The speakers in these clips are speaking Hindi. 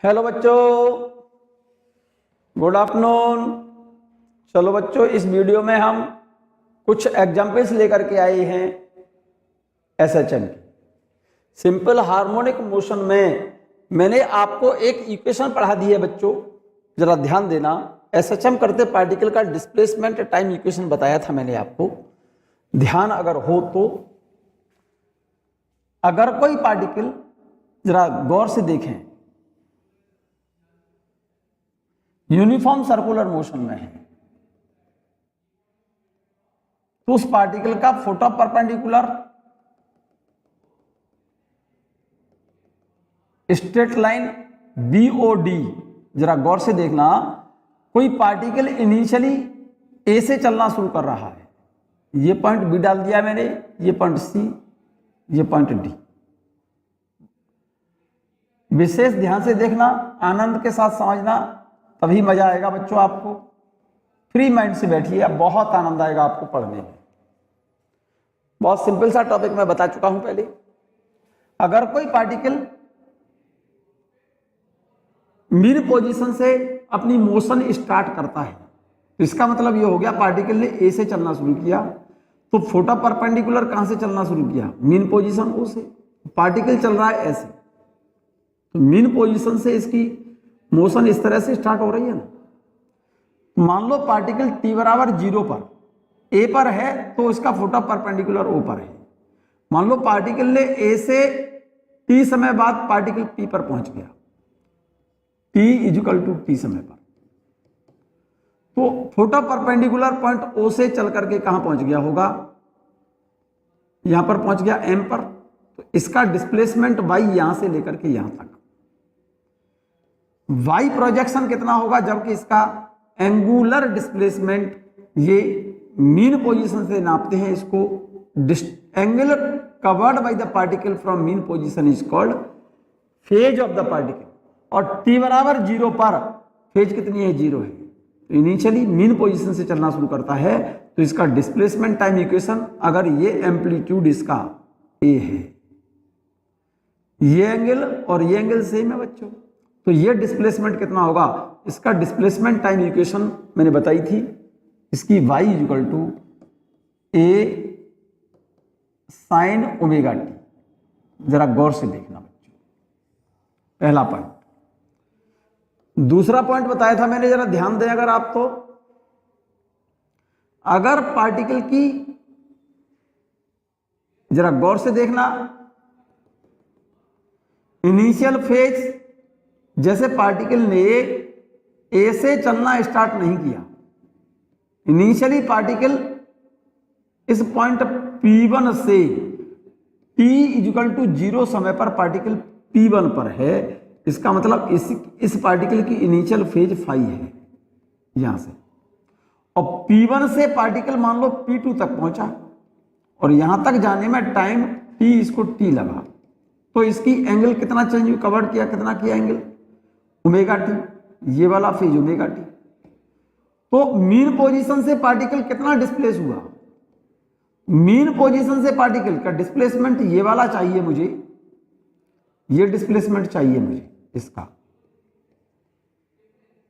हेलो बच्चों, गुड आफ्टरनून। चलो बच्चों, इस वीडियो में हम कुछ एग्जाम्पल्स लेकर के आए हैं एसएचएम की। सिंपल हार्मोनिक मोशन में मैंने आपको एक इक्वेशन पढ़ा दी है बच्चों, जरा ध्यान देना। एसएचएम करते पार्टिकल का डिस्प्लेसमेंट टाइम इक्वेशन बताया था मैंने आपको, ध्यान अगर हो तो। अगर कोई पार्टिकल, जरा गौर से देखें, यूनिफॉर्म सर्कुलर मोशन में है तो उस पार्टिकल का photo perpendicular straight line BOD, जरा गौर से देखना। कोई पार्टिकल इनिशियली ए से चलना शुरू कर रहा है, ये पॉइंट बी डाल दिया मैंने, ये पॉइंट सी, ये पॉइंट डी। विशेष ध्यान से देखना, आनंद के साथ समझना, तभी मजा आएगा बच्चों। आपको फ्री माइंड से बैठिए, अब बहुत आनंद आएगा आपको पढ़ने में। बहुत सिंपल सा टॉपिक मैं बता चुका हूं पहले। अगर कोई पार्टिकल मीन पोजीशन से अपनी मोशन स्टार्ट करता है तो इसका मतलब ये हो गया पार्टिकल ने ए से चलना शुरू किया, तो फोटो परपेंडिकुलर कहां से चलना शुरू किया? मीन पोजीशन ओ से। पार्टिकल चल रहा है ऐसे, तो मीन पोजीशन से इसकी मोशन इस तरह से स्टार्ट हो रही है ना। मान लो पार्टिकल t बराबर 0 पर ए पर है तो इसका फोटो परपेंडिकुलर ओ पर है। मान लो पार्टिकल ने ए से t समय बाद पार्टिकल p पर पहुंच गया, t इक्वल टू t समय पर, तो फोटो परपेंडिकुलर पॉइंट ओ से चल करके कहां पहुंच गया होगा? यहां पर पहुंच गया m पर, तो इसका डिस्प्लेसमेंट y यहां से लेकर के यहां तक। y प्रोजेक्शन कितना होगा? जबकि इसका एंगुलर डिस्प्लेसमेंट, ये मीन पोजीशन से नापते हैं इसको। Angle covered by the particle from mean position is called phase of the particle. और t बराबर 0 पर फेज कितनी है? 0 है। तो इनिशियली मीन पोजीशन से चलना शुरू करता है, तो इसका डिस्प्लेसमेंट टाइम इक्वेशन, अगर ये एम्पलीट्यूड इसका a है, ये एंगल और ये एंगल सेम है बच्चों, तो ये डिस्प्लेसमेंट कितना होगा? इसका डिस्प्लेसमेंट टाइम इक्वेशन मैंने बताई थी, इसकी y equal to a sine omega T. जरा गौर से देखना बच्चों, पहला पॉइंट। दूसरा पॉइंट बताया था मैंने, जरा ध्यान दें अगर आप तो। अगर पार्टिकल की, जरा गौर से देखना, इनिशियल फेज, जैसे पार्टिकल ने ए से चलना स्टार्ट नहीं किया, इनिशियली पार्टिकल इस पॉइंट P1 से t इक्वल टू 0 समय पर पार्टिकल P1 पर है। इसका मतलब इस पार्टिकल की इनिशियल फेज फाई है यहां से, और P1 से पार्टिकल मान लो P2 तक पहुंचा, और यहां तक जाने में टाइम t, इसको t लगा, तो इसकी एंगल कितना चेंज कवर किया, कितना किया एंगल? ओमेगा टी, ये वाला फेज ओमेगा टी। तो मीन पोजीशन से पार्टिकल कितना डिस्प्लेस हुआ? मीन पोजीशन से पार्टिकल का डिस्प्लेसमेंट ये वाला चाहिए मुझे, ये डिस्प्लेसमेंट चाहिए मुझे इसका।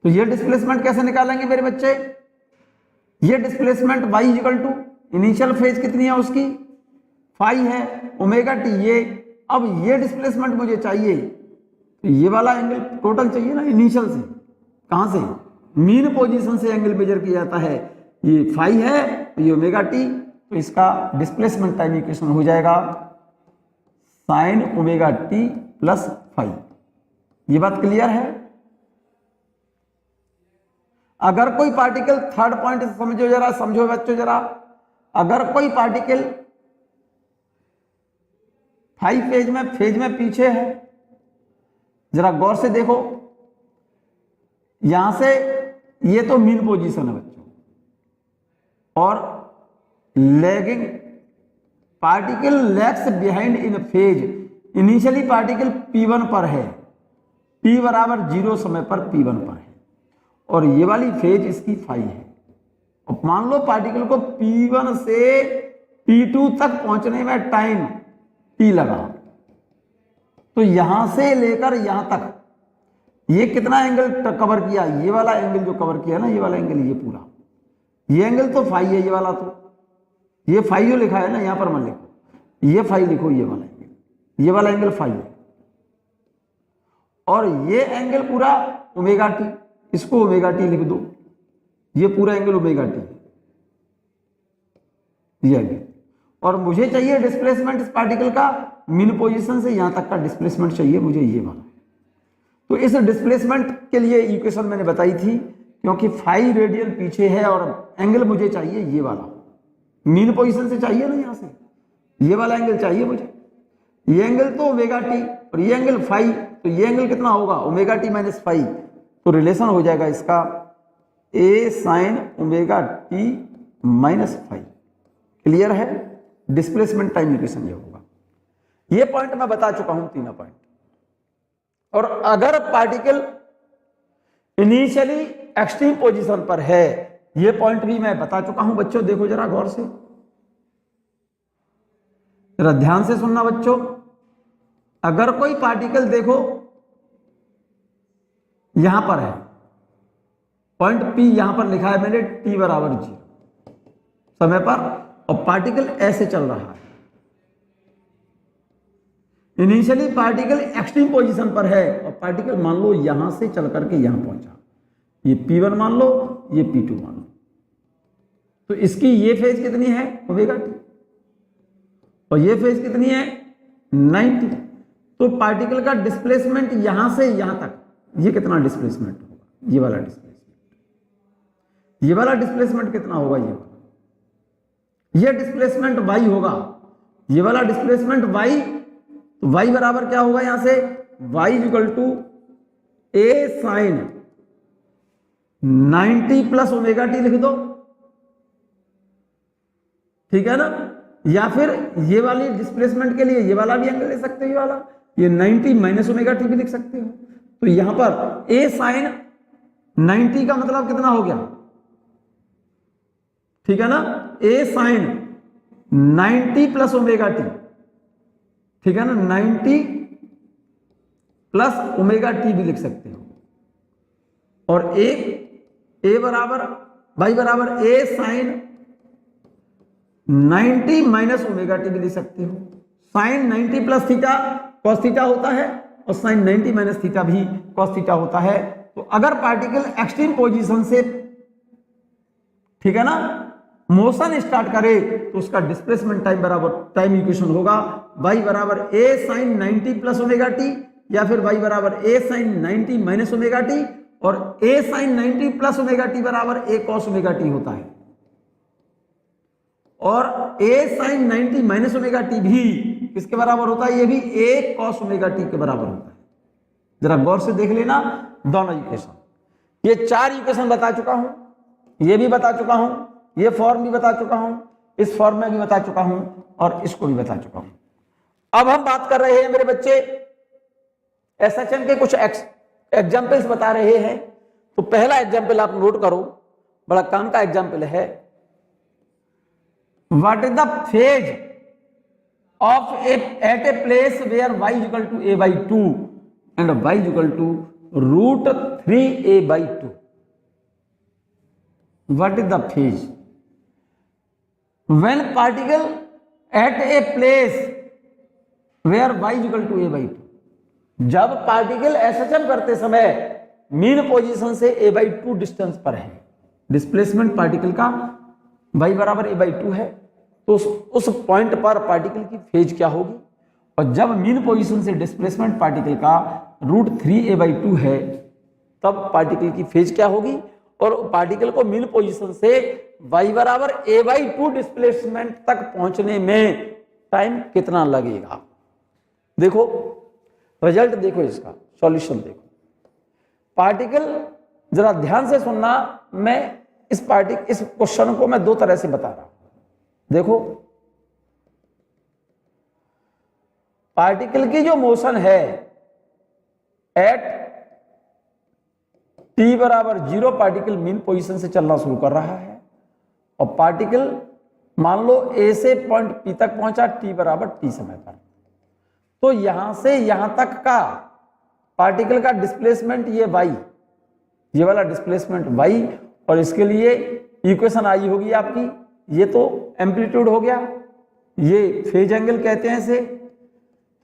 तो ये डिस्प्लेसमेंट कैसे निकालेंगे मेरे बच्चे? ये displacement y equal to initial phase कितनी है उसकी? फाई है, ओमेगा टी ये। अब ये डिस्प्लेसमेंट मुझे चाहिए, तो ये वाला एंगल टोटल चाहिए ना इनिशियल से। कहां से? मीन पोजीशन से एंगल मेजर किया जाता है, ये फाई है, ये ओमेगा टी, तो इसका डिस्प्लेसमेंट टाइम इक्वेशन हो जाएगा sine omega T plus phi. ये बात क्लियर है? अगर कोई पार्टिकल, थर्ड पॉइंट समझो जरा, समझो बच्चों जरा। अगर कोई पार्टिकल फाई फेज में पीछे है, जरा गौर से देखो, यहां से ये तो मीन पोजीशन है बच्चों, और lagging particle lags behind in phase. Initially particle P1 पर है, t बराबर 0 समय पर P1 पर है, और ये वाली फेज इसकी फाई है। और मान लो पार्टिकल को P1 से P2 तक पहुंचने में टाइम t लगा, तो यहां से लेकर यहां तक ये कितना एंगल कवर किया, ये वाला एंगल जो कवर किया ना, ये वाला एंगल, ये पूरा, ये एंगल तो फाई है, ये वाला तो, ये फाई जो लिखा है ना, यहां पर मत लिखो, ये फाई लिखो, ये वाला एंगल, ये वाला एंगल फाई है, और ये एंगल पूरा ओमेगा टी, इसको ओमेगा टी लिख दो, ये पूरा एंगल ओमेगा टी, ये एंगल। और मुझे चाहिए डिस्प्लेसमेंट इस पार्टिकल का मीन पोजीशन से यहां तक का डिस्प्लेसमेंट चाहिए मुझे, ये वाला। तो इस डिस्प्लेसमेंट के लिए इक्वेशन मैंने बताई थी, क्योंकि फाई रेडियन पीछे है और एंगल मुझे चाहिए ये वाला, मीन पोजीशन से चाहिए ना, यहां से ये वाला एंगल चाहिए मुझे, ये एंगल तो ओमेगा टी और ये एंगल फाई, तो ये एंगल कितना होगा, ओमेगा टी माइनस फाई, तो रिलेशन हो जाएगा इसका a sine omega t minus phi. Clear है, डिस्प्लेसमेंट टाइम इक्वेशन ये होगा। ये पॉइंट मैं बता चुका हूं, तीनों पॉइंट। और अगर पार्टिकल इनिशियली एक्सट्रीम पोजीशन पर है, ये पॉइंट भी मैं बता चुका हूं बच्चों, देखो जरा गौर से, जरा ध्यान से सुनना बच्चों। अगर कोई पार्टिकल देखो यहां पर है, पॉइंट पी यहां पर लिखा है मैंने टी बराबर 0 समय पर, और पार्टिकल ऐसे चल रहा है, इनिशियली पार्टिकल एक्सट्रीम पोजीशन पर है, और पार्टिकल मान लो यहां से चल करके यहां पहुंचा, ये P1 मान लो, ये P2 मान लो, तो इसकी ये फेज कितनी है ओमेगा टी, और ये फेज कितनी है 90। तो पार्टिकल का डिस्प्लेसमेंट यहां से यहां तक, ये कितना डिस्प्लेसमेंट होगा, ये वाला डिस्प्लेसमेंट, ये वाला डिस्प्लेसमेंट कितना होगा, ये वाला, ये डिस्प्लेसमेंट y होगा, ये वाला डिस्प्लेसमेंट y, तो y बराबर क्या होगा यहां से, y equal to A sine 90 plus omega T लिख दो, ठीक है ना, या फिर ये वाली डिस्प्लेसमेंट के लिए ये वाला भी एंगल ले सकते हो, ये वाला, ये 90 माइनस ओमेगा टी भी लिख सकते हो। तो यहां पर ए साइन 90 का मतलब कितना हो गया, ठीक है ना, ए साइन 90 प्लस ओमेगा टी, ठीक है ना, 90 प्लस ओमेगा टी भी लिख सकते हो, और ए बराबर वाई बराबर ए साइन 90 माइनस ओमेगा टी भी लिख सकते हो। Sine 90 plus theta cos theta होता है, और साइन 90 माइनस थीटा भी कॉस थीटा होता है। तो अगर पार्टिकल एक्सट्रीम पोजीशन से, ठीक है ना, मोशन स्टार्ट करे, तो उसका डिस्प्लेसमेंट टाइम बराबर टाइम इक्वेशन होगा y बराबर ए साइन 90 प्लस ओमेगा टी, या फिर y बराबर ए साइन 90 माइनस ओमेगा टी, और ए साइन 90 प्लस ओमेगा टी बराबर ए कॉस ओमेगा टी होता है, और ए साइन 90 माइनस ओमेगा टी भी किसके बराबर होता है, ये भी ए कॉस ओमेगा टी के बराबर होता है। जरा गौर से देख लेना दोनों इक्वेशन, ये 4 इक्वेशन बता चुका हूं, ये भी बता चुका हूं, ये फॉर्म भी बता चुका हूं, इस फॉर्म में भी बता चुका हूं, और इसको भी बता चुका हूं। अब हम बात कर रहे हैं मेरे बच्चे एसएचएम के कुछ एग्जाम्पल्स बता रहे हैं। तो पहला एग्जाम्पल आप नोट करो, बड़ा काम का एग्जाम्पल है। What is the phase of at a place where y equal to a by 2 and y equal to √3a by 2? What is the phase when particle at a place where y equal to a by 2? जब पार्टिकल एसएचएम करते समय मीन पोजीशन से a by 2 डिस्टेंस पर है, डिस्प्लेसमेंट पार्टिकल का y बराबर a by 2 है, तो उस पॉइंट पर पार्टिकल की फेज क्या होगी, और जब मीन पोजीशन से डिस्प्लेसमेंट पार्टिकल का √3a by 2 है, तब पार्टिकल की फेज क्या होगी, और पार्टिकल को मीन पोजीशन से y बराबर a by 2 डिस्प्लेसमेंट तक पहुंचने में टाइम कितना लगेगा। देखो रिजल्ट, देखो इसका सॉल्यूशन देखो। पार्टिकल, जरा ध्यान से सुनना, मैं इस क्वेश्चन को मैं 2 तरह से बता रहा हूं। देखो पार्टिकल की जो मोशन है एट t बराबर 0, पार्टिकल मीन पोजीशन से चलना शुरू कर रहा है, और पार्टिकल मान लो A से पॉइंट P तक पहुंचा t बराबर t समय पर। तो यहां से यहां तक का पार्टिकल का डिस्प्लेसमेंट ये y, ये वाला डिस्प्लेसमेंट y, और इसके लिए इक्वेशन आई होगी आपकी, ये तो एम्पलीट्यूड हो गया, ये फेज एंगल कहते हैं इसे।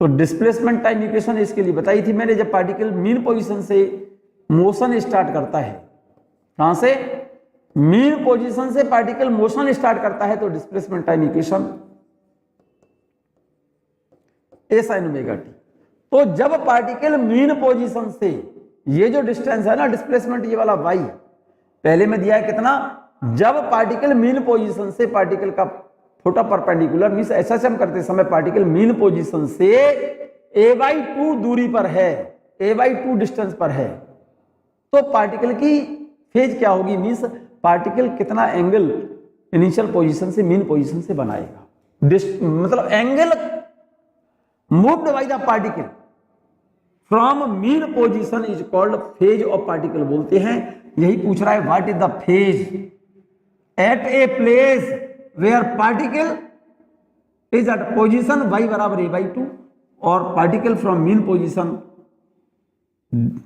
तो डिस्प्लेसमेंट टाइम इक्वेशन इसके लिए बताई थी मैंने, जब पार्टिकल मीन पोजीशन से मोशन स्टार्ट करता है, कहां से, मीन पोजीशन से पार्टिकल मोशन स्टार्ट करता है, तो डिस्प्लेसमेंट टाइम इक्वेशन ए साइन ओमेगा टी। तो जब पार्टिकल मीन पोजीशन से, ये जो डिस्टेंस है ना डिस्प्लेसमेंट, ये वाला y पहले में दिया है कितना, जब पार्टिकल मीन पोजीशन से पार्टिकल का छोटा परपेंडिकुलर, मींस ऐसा हम करते समय पार्टिकल मीन पोजीशन से a/2 दूरी पर है, a/2 डिस्टेंस पर है, तो पार्टिकल की फेज क्या होगी, मींस पार्टिकल कितना एंगल इनिशियल पोजीशन से मीन पोजीशन से बनाएगा, मतलब angle moved by the particle from mean position is called phase of particle बोलते हैं। यही पूछ रहा है, what is the phase at a place where particle is at position y बराबर a/2 और पार्टिकल फ्रॉम मीन पोजीशन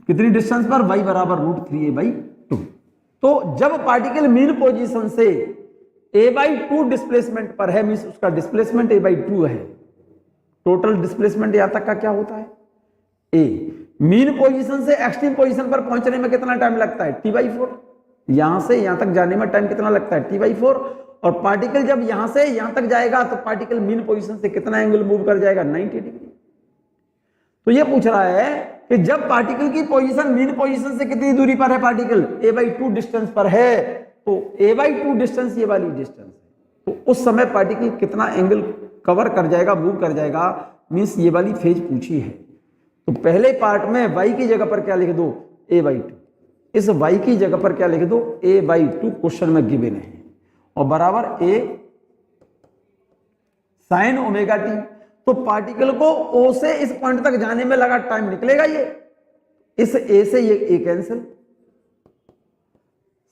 कितनी डिस्टेंस पर, y बराबर √3a/2। तो जब पार्टिकल मीन पोजीशन से a/2 डिस्प्लेसमेंट पर है, मींस उसका डिस्प्लेसमेंट a/2 है, टोटल डिस्प्लेसमेंट यहां तक का क्या होता है a, मीन पोजीशन से एक्सट्रीम पोजीशन पर पहुंचने में कितना टाइम लगता है t/4, यहां से यहां तक जाने में टाइम कितना लगता है t/4, और पार्टिकल जब यहां से यहां तक जाएगा तो पार्टिकल मीन पोजीशन से कितना एंगल मूव कर जाएगा, 90 डिग्री। तो ये पूछ रहा है कि जब पार्टिकल की पोजीशन मीन पोजीशन से कितनी दूरी पर है, पार्टिकल a/2 डिस्टेंस पर है, तो a/2 डिस्टेंस ये वाली डिस्टेंस है, तो उस समय पार्टिकल कितना एंगल कवर कर जाएगा, मूव कर जाएगा, मींस ये वाली फेज पूछी है। तो पहले पार्ट में y की जगह पर क्या लिख दो, a/2, इस y की जगह पर क्या लिख दो, a/2 क्वेश्चन में गिवन है, और बराबर a साइन ओमेगा टी। तो पार्टिकल को O से इस पॉइंट तक जाने में लगा टाइम निकलेगा, ये इस A से ये A cancel,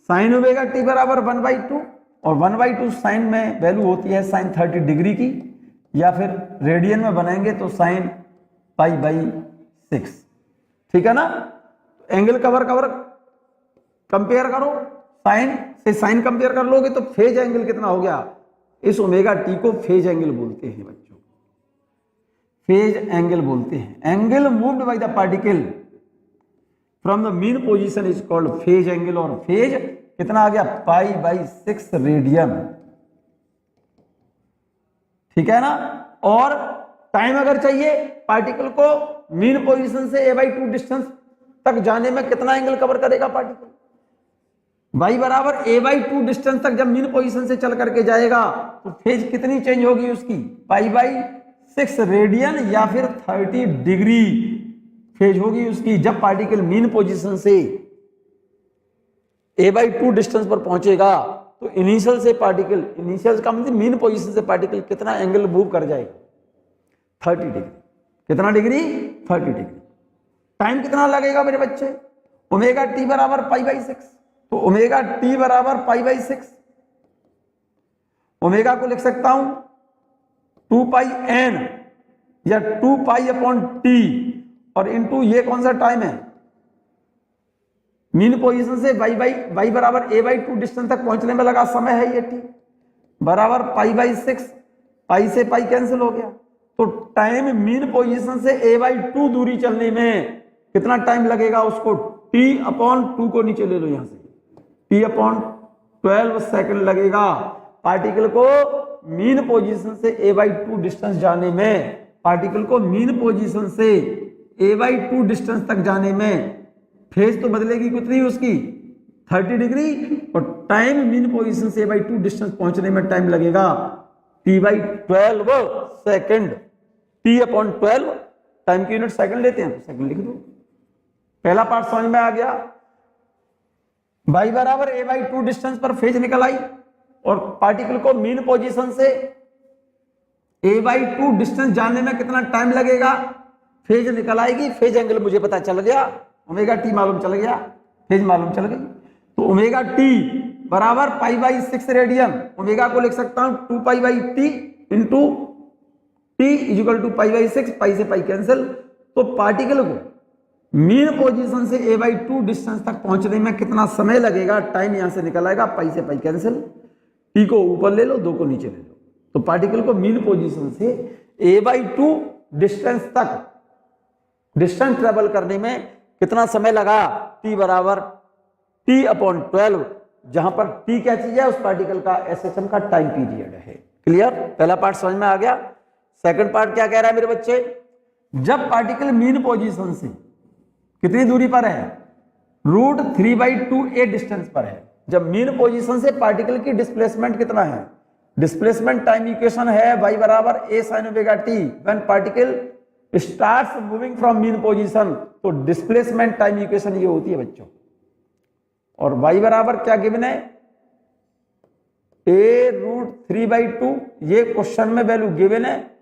sign omega t बराबर 1/2, और 1/2 साइन में वैल्यू होती है साइन 30 डिग्री की, या फिर रेडियन में बनाएंगे तो साइन π/6, ठीक है ना। एंगल कवर कंपेयर करो, साइन से साइन कंपेयर कर लोगे तो फेज एंगल कितना हो गया, इस ओमेगा टी को फेज एंगल बोलते हैं बच्चों, फेज एंगल बोलते हैं। Angle moved by the particle from the mean position is called phase angle, और फेज कितना आ गया, π/6 रेडियन, ठीक है ना। और टाइम अगर चाहिए पार्टिकल को मीन पोजीशन से a/2 डिस्टेंस तक जाने में कितना एंगल कवर करेगा पार्टिकल, y बराबर a/2 डिस्टेंस तक जब मीन पोजीशन से चल करके जाएगा तो फेज कितनी चेंज होगी उसकी, π/6 रेडियन या फिर 30 डिग्री फेज होगी उसकी, जब पार्टिकल मीन पोजीशन से a/2 डिस्टेंस पर पहुंचेगा। तो इनिशियल से पार्टिकल, इनिशियल का मतलब मीन पोजीशन से पार्टिकल कितना एंगल मूव कर जाएगा, 30 डिग्री, कितना डिग्री, 30 डिग्री। टाइम कितना लगेगा मेरे बच्चे, ओमेगा टी बराबर π/6, तो ओमेगा टी बराबर π/6, ओमेगा को लिख सकता हूं 2πn या 2π/t, और इनटू ये कौन सा टाइम है, मीन पोजीशन से y बराबर a/2 डिस्टेंस तक पहुंचने में लगा समय है, ये t बराबर π/6, पाई से पाई कैंसिल हो गया। तो टाइम मीन पोजीशन से a/2 दूरी चलने में कितना टाइम लगेगा उसको, t/2 को नीचे ले लो, यहां से t/12 सेकंड लगेगा पार्टिकल को मीन पोजीशन से a/2 डिस्टेंस जाने में, पार्टिकल को मीन पोजीशन से a/2 डिस्टेंस तक जाने में फेज तो बदलेगी कितनी उसकी, 30 डिग्री, और टाइम मीन पोजीशन से a/2 डिस्टेंस पहुंचने में टाइम लगेगा t/12 सेकंड। t/12 टाइम की यूनिट सेकंड लेते हैं तो सेकंड लिख दो। पहला पार्ट समझ में आ गया। y बराबर a/2 डिस्टेंस पर फेज निकल आई, और पार्टिकल को मीन पोजीशन से a/2 डिस्टेंस जाने में कितना टाइम लगेगा, फेज निकल आएगी। फेज एंगल मुझे पता चल गया, ओमेगा टी मालूम चल गया, फेज मालूम चल गई। तो ओमेगा टी बराबर π/6 रेडियन, ओमेगा को लिख सकता हूं 2π/t into t equal to π/6, pi से पाई कैंसिल। तो पार्टिकल को मीन पोजीशन से a/2 डिस्टेंस तक पहुंचने में कितना समय लगेगा, टाइम यहां से निकल आएगा, पाई से पाई कैंसिल, टी को ऊपर ले लो, 2 को नीचे ले लो। तो पार्टिकल को मीन पोजीशन से a/2 डिस्टेंस तक डिस्टेंस ट्रेवल करने में कितना समय लगा, t बराबर t/12, जहां पर t क्या चीज है, उस पार्टिकल का SHM का टाइम पीरियड है। क्लियर, पहला पार्ट समझ में आ गया। सेकंड पार्ट क्या कह रहा है मेरे बच्चे, जब पार्टिकल मीन पोजीशन से कितनी दूरी पर है, √3/2a डिस्टेंस पर है। जब मीन पोजीशन से पार्टिकल की डिस्प्लेसमेंट कितना है, डिस्प्लेसमेंट टाइम इक्वेशन है y बराबर a sin omega t when particle starts moving from mean position. तो डिस्प्लेसमेंट टाइम इक्वेशन ये होती है बच्चों, और y बराबर क्या गिवन है, a√3/2, ये क्वेश्चन में वैल्यू गिवन है, तो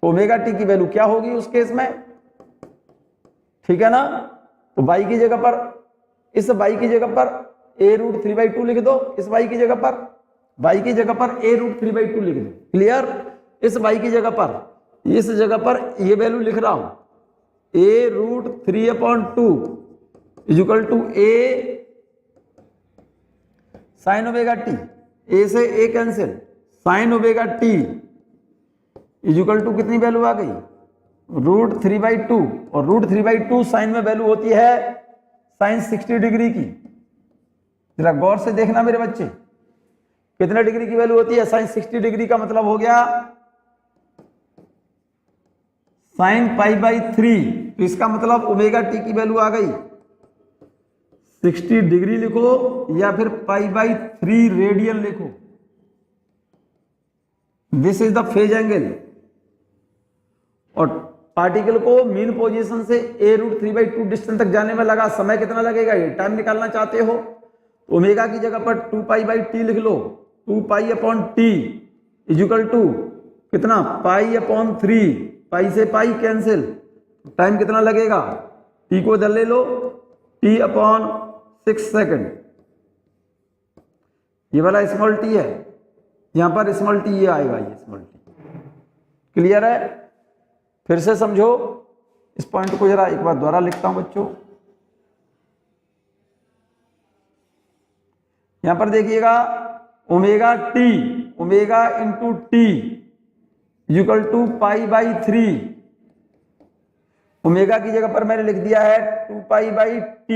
ओमेगा टी की वैल्यू क्या होगी उस केस में, ठीक है ना। तो y की जगह पर, इस y की जगह पर a√3/2 लिख दो, इस y की जगह पर a√3/2 लिख दो। क्लियर, इस y की जगह पर, इस जगह पर ये वैल्यू लिख रहा हूं, a√3/2 equal to a sin omega T, a से a cancel, sin omega T equal to कितनी वैल्यू आ गई, √3/2, और √3/2 साइन में वैल्यू होती है sin 60 डिग्री की। जरा गौर से देखना मेरे बच्चे, कितने डिग्री की वैल्यू होती है, sin 60 डिग्री का मतलब हो गया sin π/3। तो इसका मतलब ओमेगा टी की वैल्यू आ गई 60 डिग्री लिखो या फिर π/3 रेडियन लिखो। This is the phase angle. और पार्टिकल को मीन पोजीशन से a√3/2 डिस्टेंस तक जाने में लगा समय कितना लगेगा, ये टाइम निकालना चाहते हो, ओमेगा की जगह पर 2π/t लिख लो, 2π/t इक्वल टू कितना, π/3, पाई से पाई कैंसिल, टाइम कितना लगेगा, t को इधर ले लो, t/6 सेकंड। ये वाला स्मॉल t है, यहां पर स्मॉल t ये आएगा, ये स्मॉल t। क्लियर है, फिर से समझो इस पॉइंट को, जरा एक बार दोबारा लिखता हूं बच्चों। यहां पर देखिएगा omega t, omega into t equal to π/3। Omega की जगह पर मैंने लिख दिया है 2π/t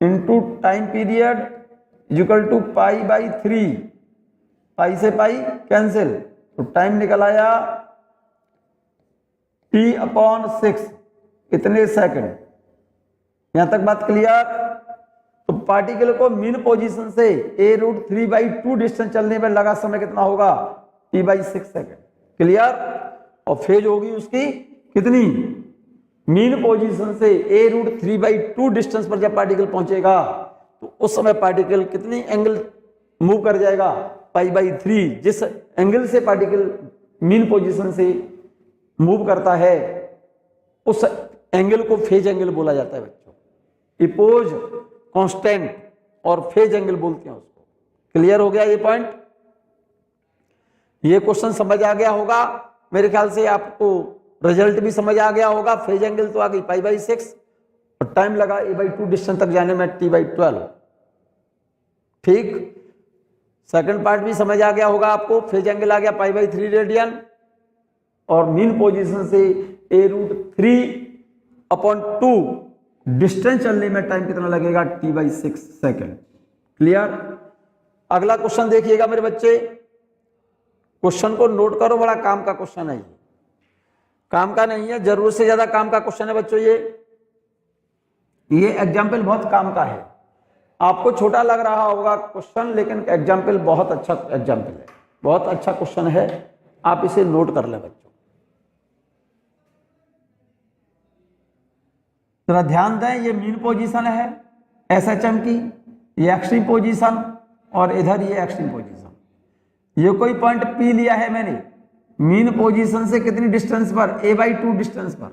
into time period equal to π/3, pi से पाई कैंसिल, तो टाइम निकल आया t/6 इतने सेकंड। यहां तक बात क्लियर। तो पार्टिकल को मीन पोजीशन से a√3/2 डिस्टेंस चलने में लगा समय कितना होगा, t/6 सेकंड। क्लियर। और फेज होगी उसकी कितनी, मीन पोजीशन से a√3/2 डिस्टेंस पर जब पार्टिकल पहुंचेगा तो उस समय पार्टिकल कितनी एंगल मूव कर जाएगा, π/3। जिस एंगल से पार्टिकल मीन पोजीशन से मूव करता है उस एंगल को फेज एंगल बोला जाता है बच्चों। इपोज कांस्टेंट और फेज एंगल बोलते हैं उसको। क्लियर हो गया ये पॉइंट। ये क्वेश्चन समझ आ गया होगा मेरे ख्याल से, आपको रिजल्ट भी समझ आ गया होगा। फेज एंगल तो आ गई π/6 और टाइम लगा a/2 डिस्टेंस तक जाने में t/12। ठीक, सेकंड पार्ट भी समझ आ गया होगा आपको। फेज एंगल आ गया π/3 रेडियन और मीन पोजीशन से a√3/2 डिस्टेंस चलने में टाइम कितना लगेगा, t/6 सेकंड। क्लियर। अगला क्वेश्चन देखिएगा मेरे बच्चे, क्वेश्चन को नोट करो, बड़ा काम का क्वेश्चन है। ये काम का नहीं है, जरूरत से ज्यादा काम का क्वेश्चन है बच्चों। ये एग्जाम्पल बहुत काम का है। आपको छोटा लग रहा होगा क्वेश्चन, लेकिन एग्जाम्पल बहुत अच्छा एग्जाम्पल है, बहुत अच्छा क्वेश्चन है। आप इसे नोट कर लें बच्चों। जरा ध्यान दें, ये मीन पोजीशन है SHM की, ये एक्सट्रीम पोजीशन और इधर ये एक्सट्रीम पोजीशन। ये कोई पॉइंट P लिया है मैंने मीन पोजीशन से कितनी डिस्टेंस पर, a/2 डिस्टेंस पर।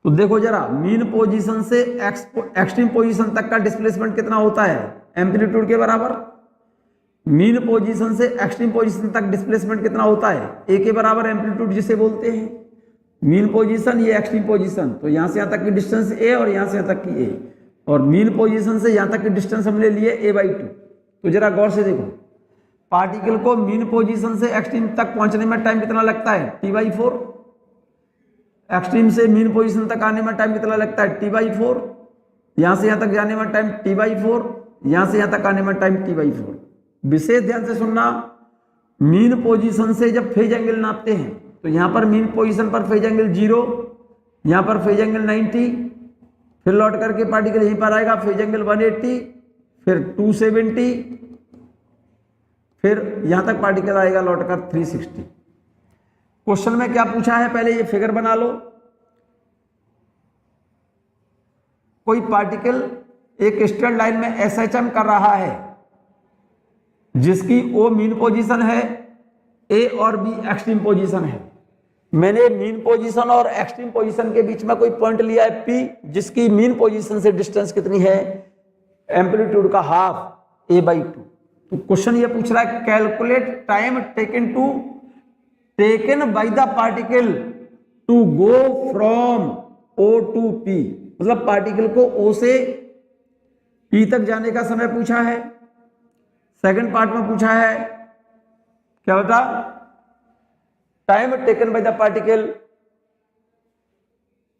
तो देखो जरा, मीन पोजीशन से एक्सट्रीम पोजीशन तक का डिस्प्लेसमेंट कितना होता है, एम्पलीट्यूड के बराबर। मीन पोजीशन से एक्सट्रीम पोजीशन तक डिस्प्लेसमेंट कितना होता है, a के बराबर एम्पलीट्यूड जिसे बोलते हैं। मीन पोजीशन, ये एक्सट्रीम पोजीशन, तो यहां से यहां तक की डिस्टेंस ए और यहां से यहां तक की ए, और मीन पोजीशन से यहां तक की डिस्टेंस हमने लिए a/2। तो जरा गौर से देखो, पार्टिकल को मीन पोजीशन से एक्सट्रीम तक पहुंचने में टाइम कितना लगता है, t/4। एक्सट्रीम से मीन पोजीशन तक आने में टाइम कितना लगता है, t/4। यहां से यहां तक जाने में टाइम t/4, यहां से यहां तक आने में टाइम t/4। विशेष ध्यान से सुनना, मीन पोजीशन से जब फेज एंगल नापते हैं तो यहां पर मीन पोजीशन पर फेज एंगल 0, यहां पर फेज एंगल 90, फिर लौट करके पार्टिकल यहीं पर आएगा, फेज एंगल 180, फिर 270, फिर यहां तक पार्टिकल आएगा लौटकर 360। क्वेश्चन में क्या पूछा है, पहले ये फिगर बना लो। कोई पार्टिकल एक स्ट्रेट लाइन में SHM कर रहा है जिसकी O मीन पोजीशन है, A और B एक्सट्रीम पोजीशन है। मैंने मीन पोजीशन और एक्सट्रीम पोजीशन के बीच में कोई पॉइंट लिया है P, जिसकी मीन पोजीशन से डिस्टेंस कितनी है, एम्पलीट्यूड का हाफ a/2। तो क्वेश्चन ये पूछ रहा है, calculate time taken by the particle to go from O to P। मतलब पार्टिकल को O से P तक जाने का समय पूछा है। सेकंड पार्ट में पूछा है क्या बता, time taken by the particle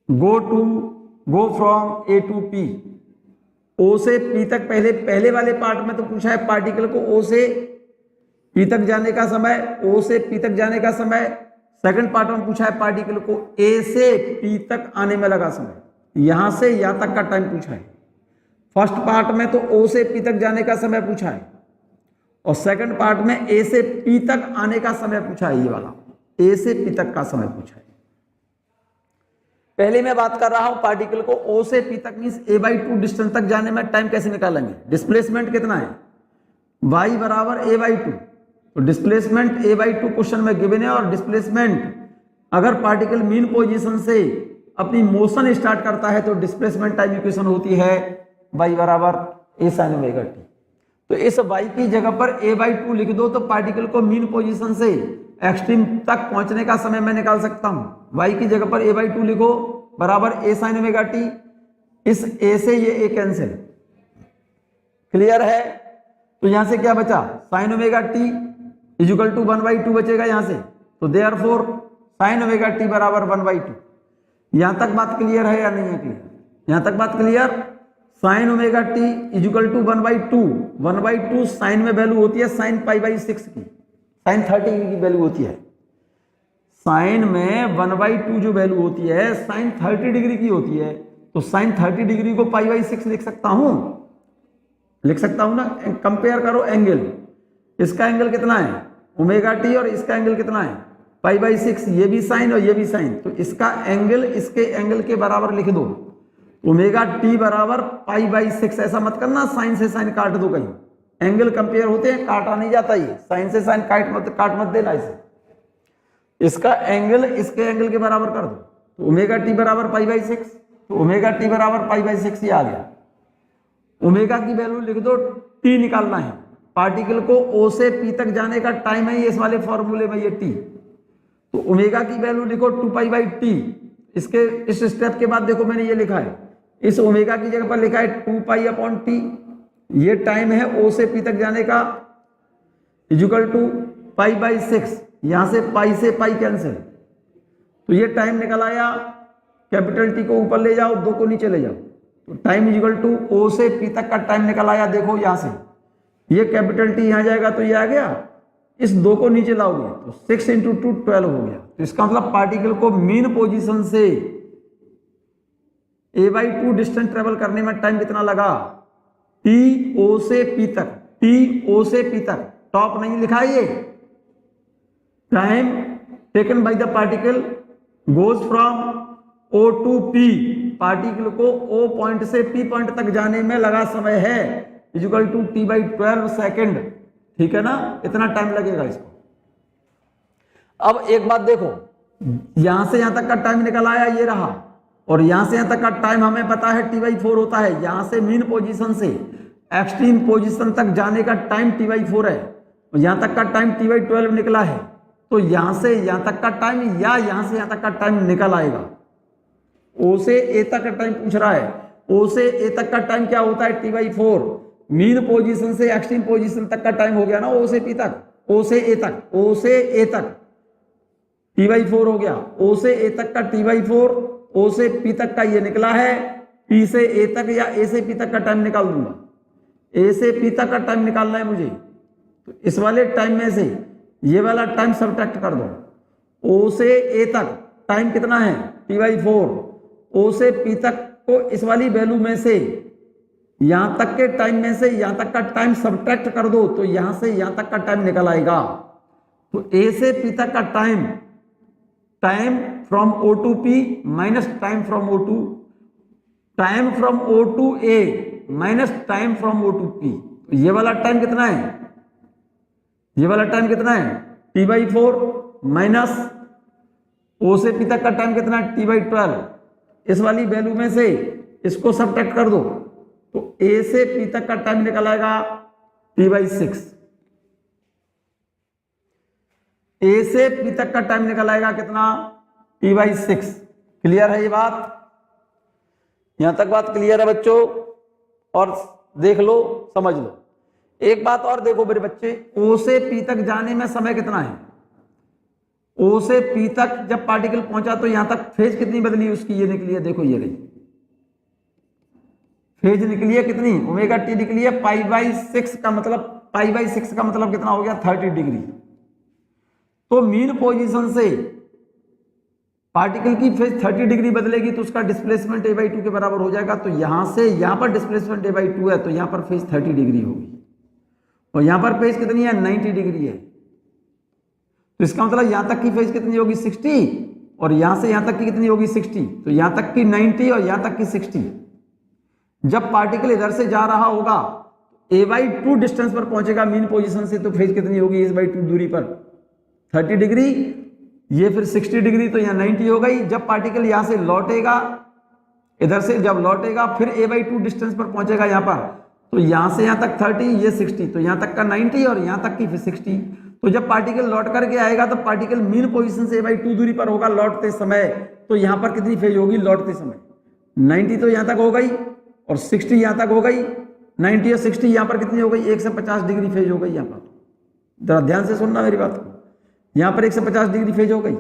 go from A to P। O से P तक पहले वाले पार्ट में तो पूछा है पार्टिकल को O से P तक जाने का समय, O से P तक जाने का समय। सेकंड पार्ट में पूछा है पार्टिकल को A से P तक आने में लगा समय, यहां से यहां तक का टाइम पूछा है। फर्स्ट पार्ट में तो O से P तक जाने का समय पूछा है, और सेकंड पार्ट में A से P तक आने का समय पूछा है। ये वाला A से P तक का समय पूछा है। पहले मैं बात कर रहा हूं पार्टिकल को O से P तक मींस a/2 डिस्टेंस तक जाने में टाइम कैसे निकालेंगे। डिस्प्लेसमेंट कितना है, y बराबर a/2। तो डिस्प्लेसमेंट a/2 क्वेश्चन में गिवन है, और डिस्प्लेसमेंट अगर पार्टिकल मीन पोजीशन से अपनी मोशन स्टार्ट करता है तो डिस्प्लेसमेंट टाइम इक्वेशन होती है y बराबर a sin ओमेगा t। तो इस y की जगह पर a/2 लिख दो, तो पार्टिकल को मीन पोजीशन से एक्सट्रीम तक पहुंचने का समय मैं निकाल सकता हूं। y की जगह पर a/2 लिखो बराबर a sin ओमेगा t। इस a से ये a कैंसिल, क्लियर है। तो यहां से क्या बचा, sin omega t equal to 1/2 बचेगा यहां से। तो देयरफॉर sin ओमेगा t बराबर 1/2। यहां तक बात क्लियर है या नहीं है क्लियर, यहां तक बात clear. sin omega t equal to 1/2, 1/2 sine में वैल्यू होती है sin π/6 की, sin 30 की वैल्यू होती है। साइन में 1/2 जो वैल्यू होती है sin 30 डिग्री की होती है, तो sin 30 डिग्री को π/6 लिख सकता हूं ना। कंपेयर करो एंगल, इसका एंगल कितना है ओमेगा टी, और इसका एंगल कितना है π/6। ये भी साइन और ये भी साइन, तो इसका एंगल इसके एंगल के बराबर लिख दो, ओमेगा टी बराबर π/6। ऐसा मत करना साइन से साइन काट दो, कहीं एंगल कंपेयर होते हैं काटा नहीं जाता, ये साइन से साइन काट मत देना इसे। इसका एंगल इसके एंगल के बराबर कर दो, तो ओमेगा टी बराबर π/6। तो ओमेगा टी बराबर π/6 ये आ गया। ओमेगा की वैल्यू लिख दो, टी निकालना है। पार्टिकल को O से P तक जाने का टाइम है इस वाले फॉर्मूले में ये टी। तो ओमेगा की वैल्यू लिखो 2π/t। इसके इस स्टेप के बाद देखो मैंने ये लिखा है, इस ओमेगा की जगह पर लिखा है 2π/t। ये टाइम है O से P तक जाने का, इक्वल टू π/6। यहां से पाई से पाई कैंसिल, तो ये टाइम निकल आया। कैपिटल टी को ऊपर ले जाओ, 2 को नीचे ले जाओ, तो टाइम इक्वल टू O से P तक का टाइम निकल आया। देखो यहां से ये कैपिटल टी यहां जाएगा तो ये आ गया, इस 2 को नीचे लाओगे तो 6 × 2 12 हो गया। तो इसका मतलब पार्टिकल को मीन पोजीशन से a/2 डिस्टेंस ट्रेवल करने में टाइम कितना लगा, O से P तक, O से P तक, टॉप नहीं लिखा ये। Time taken by the particle goes from O to P। Particle को O पॉइंट से P पॉइंट तक जाने में लगा समय है इक्वल टू t/12 सेकेंड। ठीक है ना, इतना टाइम लगेगा इसको। अब एक बात देखो, यहां से यहां तक का टाइम निकल आया ये रहा, और यहां से यहां तक का टाइम हमें पता है t/4 होता है। यहां से मीन पोजीशन से एक्सट्रीम पोजीशन तक जाने का टाइम t/4 है, और यहां तक का टाइम t/12 निकला है। तो यहां से यहां तक का टाइम या यहां से यहां तक का टाइम निकल आएगा। ओ से ए तक का टाइम पूछ रहा है। ओ से ए तक का टाइम क्या होता है, T/4। मीन पोजीशन से एक्सट्रीम पोजीशन तक का टाइम हो गया ना, ओ से पी तक, ओ से ए तक, ओ से ए तक T/4 हो गया। ओ से ए तक का T/4, ओ से पी तक का ये निकला है। पी से ए तक या ए से पी तक का टाइम निकाल दूंगा। ए से पी तक का टाइम निकालना है मुझे, तो इस वाले टाइम में से ये वाला टाइम सब्ट्रैक्ट कर दो। ओ से ए तक टाइम कितना है, T/4। ओ से पी तक को इस वाली वैल्यू में से यहां तक के टाइम में से यहां तक का टाइम सब्ट्रैक्ट कर दो, तो यहां से यहां तक का टाइम निकल आएगा। तो ए से पी तक का time, time from O to P minus time from O to, time from O to A minus time from O to P। तो ये वाला टाइम कितना है, ये वाला टाइम कितना है, T/4 माइनस O से P तक का टाइम कितना है, T/12। इस वाली वैल्यू में से इसको सब्ट्रैक्ट कर दो, तो A से P तक का टाइम निकल आएगा T/6। A से P तक का टाइम निकल आएगा कितना, T/6। क्लियर है ये बात, यहां तक बात क्लियर है बच्चों? और देख लो, समझ लो। एक बात और देखो मेरे बच्चे, O से P तक जाने में समय कितना है। O से P तक जब पार्टिकल पहुंचा तो यहां तक फेज कितनी बदली उसकी, ये निकली है, देखो ये रही फेज निकली है कितनी, ω/t निकली है π/6 का मतलब, π/6 का मतलब कितना हो गया, 30 डिग्री। तो मीन पोजीशन से पार्टिकल की फेज 30 डिग्री बदलेगी तो उसका डिस्प्लेसमेंट a/2 के बराबर हो जाएगा। तो यहां से यहां पर डिस्प्लेसमेंट a/2 है, तो यहां पर फेज 30 डिग्री होगी, और यहां पर फेज कितनी है, 90 डिग्री है। तो इसका मतलब यहां तक की फेज कितनी होगी, 60, और यहां से यहां तक की कितनी होगी, 60। तो यहां तक की 90 और यहां तक की 60। जब पार्टिकल इधर से जा रहा होगा a/2 डिस्टेंस पर पहुंचेगा मीन पोजीशन से, तो फेज कितनी होगी, a/2 दूरी पर 30 डिग्री, ये फिर 60 डिग्री, तो यहाँ 90 हो गई। जब पार्टिकल यहां से लौटेगा, इधर से जब लौटेगा फिर a/2 डिस्टेंस पर पहुंचेगा यहां पर, तो यहां से यहां तक 30, ये 60, तो यहां तक का 90 और यहां तक की फिर 60। तो जब पार्टिकल लौट करके आएगा तो पार्टिकल मीन पोजीशन से a/2 दूरी पर होगा लौटते समय, तो यहां पर कितनी फेज होगी लौटते समय, 90 तो यहां तक हो गई और 60 यहां तक हो गई। 90 और 60 यहां पर कितनी हो गई, 150 डिग्री फेज हो गई। यहां पर जरा ध्यान से सुनना मेरी बात को, यहां पर 150 डिग्री फेज हो गई।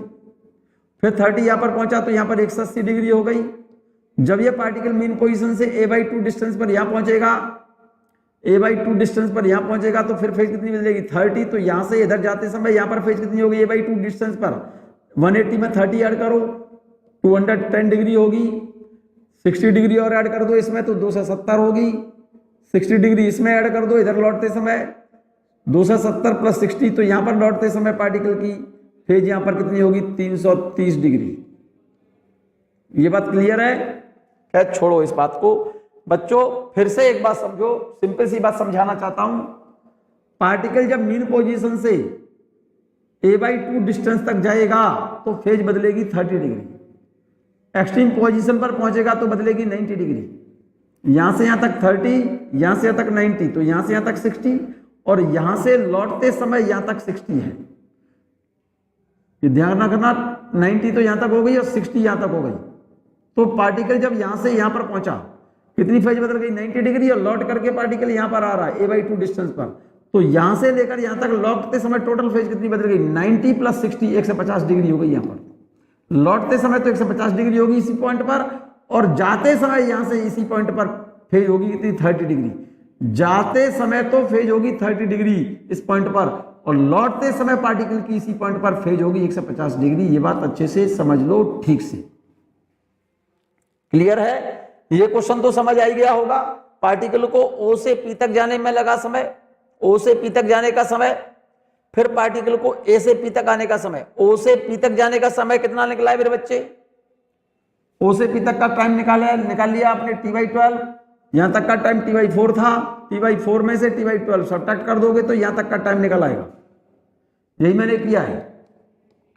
फिर 30 यहां पर पहुंचा तो यहां पर 180 डिग्री हो गई। जब ये पार्टिकल मीन पोजीशन से a/2 डिस्टेंस पर यहां पहुंचेगा, a/2 डिस्टेंस पर यहां पहुंचेगा तो फिर फेज कितनी बदलेगी, 30। तो यहां से इधर जाते समय यहां पर फेज कितनी होगी, a/2 डिस्टेंस पर 180 में 30 ऐड करो, 210 डिग्री होगी। 60 डिग्री और ऐड कर दो इसमें तो 270 होगी। 60 डिग्री इसमें ऐड कर दो इधर लौटते समय, 270 प्लस 60, तो यहां पर लौटते समय पार्टिकल की फेज यहां पर कितनी होगी, 330 डिग्री। ये बात क्लियर है? खैर छोड़ो इस बात को बच्चों, फिर से एक बात समझो, सिंपल सी बात समझाना चाहता हूं। पार्टिकल जब मीन पोजीशन से a/2 डिस्टेंस तक जाएगा तो फेज बदलेगी 30 डिग्री। एक्सट्रीम पोजीशन पर पहुंचेगा तो बदलेगी 90 डिग्री। यहां से यहां तक 30, यहां से यहां तक 90, तो यहां से यहां तक 60, और यहां से लौटते समय यहां तक 60 है। ये ध्यान रखना, 90 तो यहां तक हो गई और 60 यहां तक हो गई। तो पार्टिकल जब यहां से यहां पर पहुंचा कितनी फेज बदल गई, 90 डिग्री, और लौट करके पार्टिकल यहां पर आ रहा है a/2 डिस्टेंस पर, तो यहां से लेकर यहां तक लौटते समय टोटल फेज कितनी बदल गई, 90 प्लस 60, 150 डिग्री हो गई। यहां पर लौटते समय तो 150 डिग्री होगी इसी पॉइंट पर, और जाते समय यहां से इसी पॉइंट पर फेज होगी कितनी, 30 डिग्री। जाते समय तो फेज होगी 30 डिग्री इस पॉइंट पर, और लौटते समय पार्टिकल की इसी पॉइंट पर फेज होगी 150 डिग्री। ये बात अच्छे से समझ लो, ठीक से क्लियर है? ये क्वेश्चन तो समझ आ ही गया होगा। पार्टिकल को O से P तक जाने में लगा समय, O से P तक जाने का समय, फिर पार्टिकल को A से P तक आने का समय। O से P तक जाने का समय कितना निकला है मेरे बच्चे? O से P तक का टाइम निकाल लिया आपने T/12। यहां तक का टाइम T/4 था, T/4 में से T/12 सब्ट्रैक्ट कर दोगे तो यहां तक का टाइम निकल आएगा। यही मैंने किया है।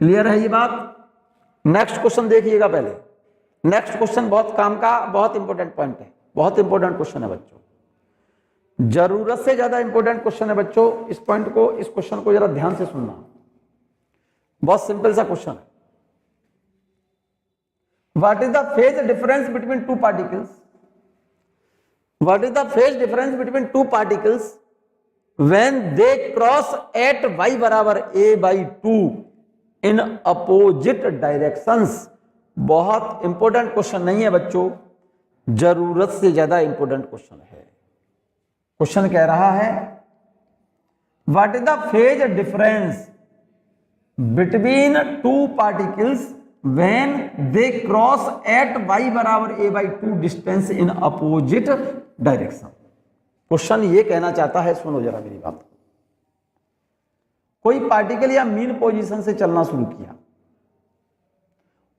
क्लियर है ये बात? नेक्स्ट क्वेश्चन देखिएगा पहले। नेक्स्ट क्वेश्चन बहुत काम का, बहुत इंपॉर्टेंट पॉइंट है, बहुत इंपॉर्टेंट क्वेश्चन है बच्चों, जरूरत से ज्यादा इंपॉर्टेंट क्वेश्चन है बच्चों। इस पॉइंट को, इस क्वेश्चन को जरा ध्यान से सुनना। बहुत सिंपल सा क्वेश्चन है। What is the phase difference between two particles? What is the phase difference between two particles when they cross at y बराबर a/2 इन अपोजिट डायरेक्शंस? बहुत इंपॉर्टेंट क्वेश्चन नहीं है बच्चों, जरूरत से ज्यादा इंपॉर्टेंट क्वेश्चन है। क्वेश्चन कह रहा है what is the phase difference between two particles when they cross at y बराबर a/2 distance in opposite direction. Question ये कहना चाहता है, सुनो जरा मेरी बात। कोई पार्टिकल या मीन पोजीशन से चलना शुरू किया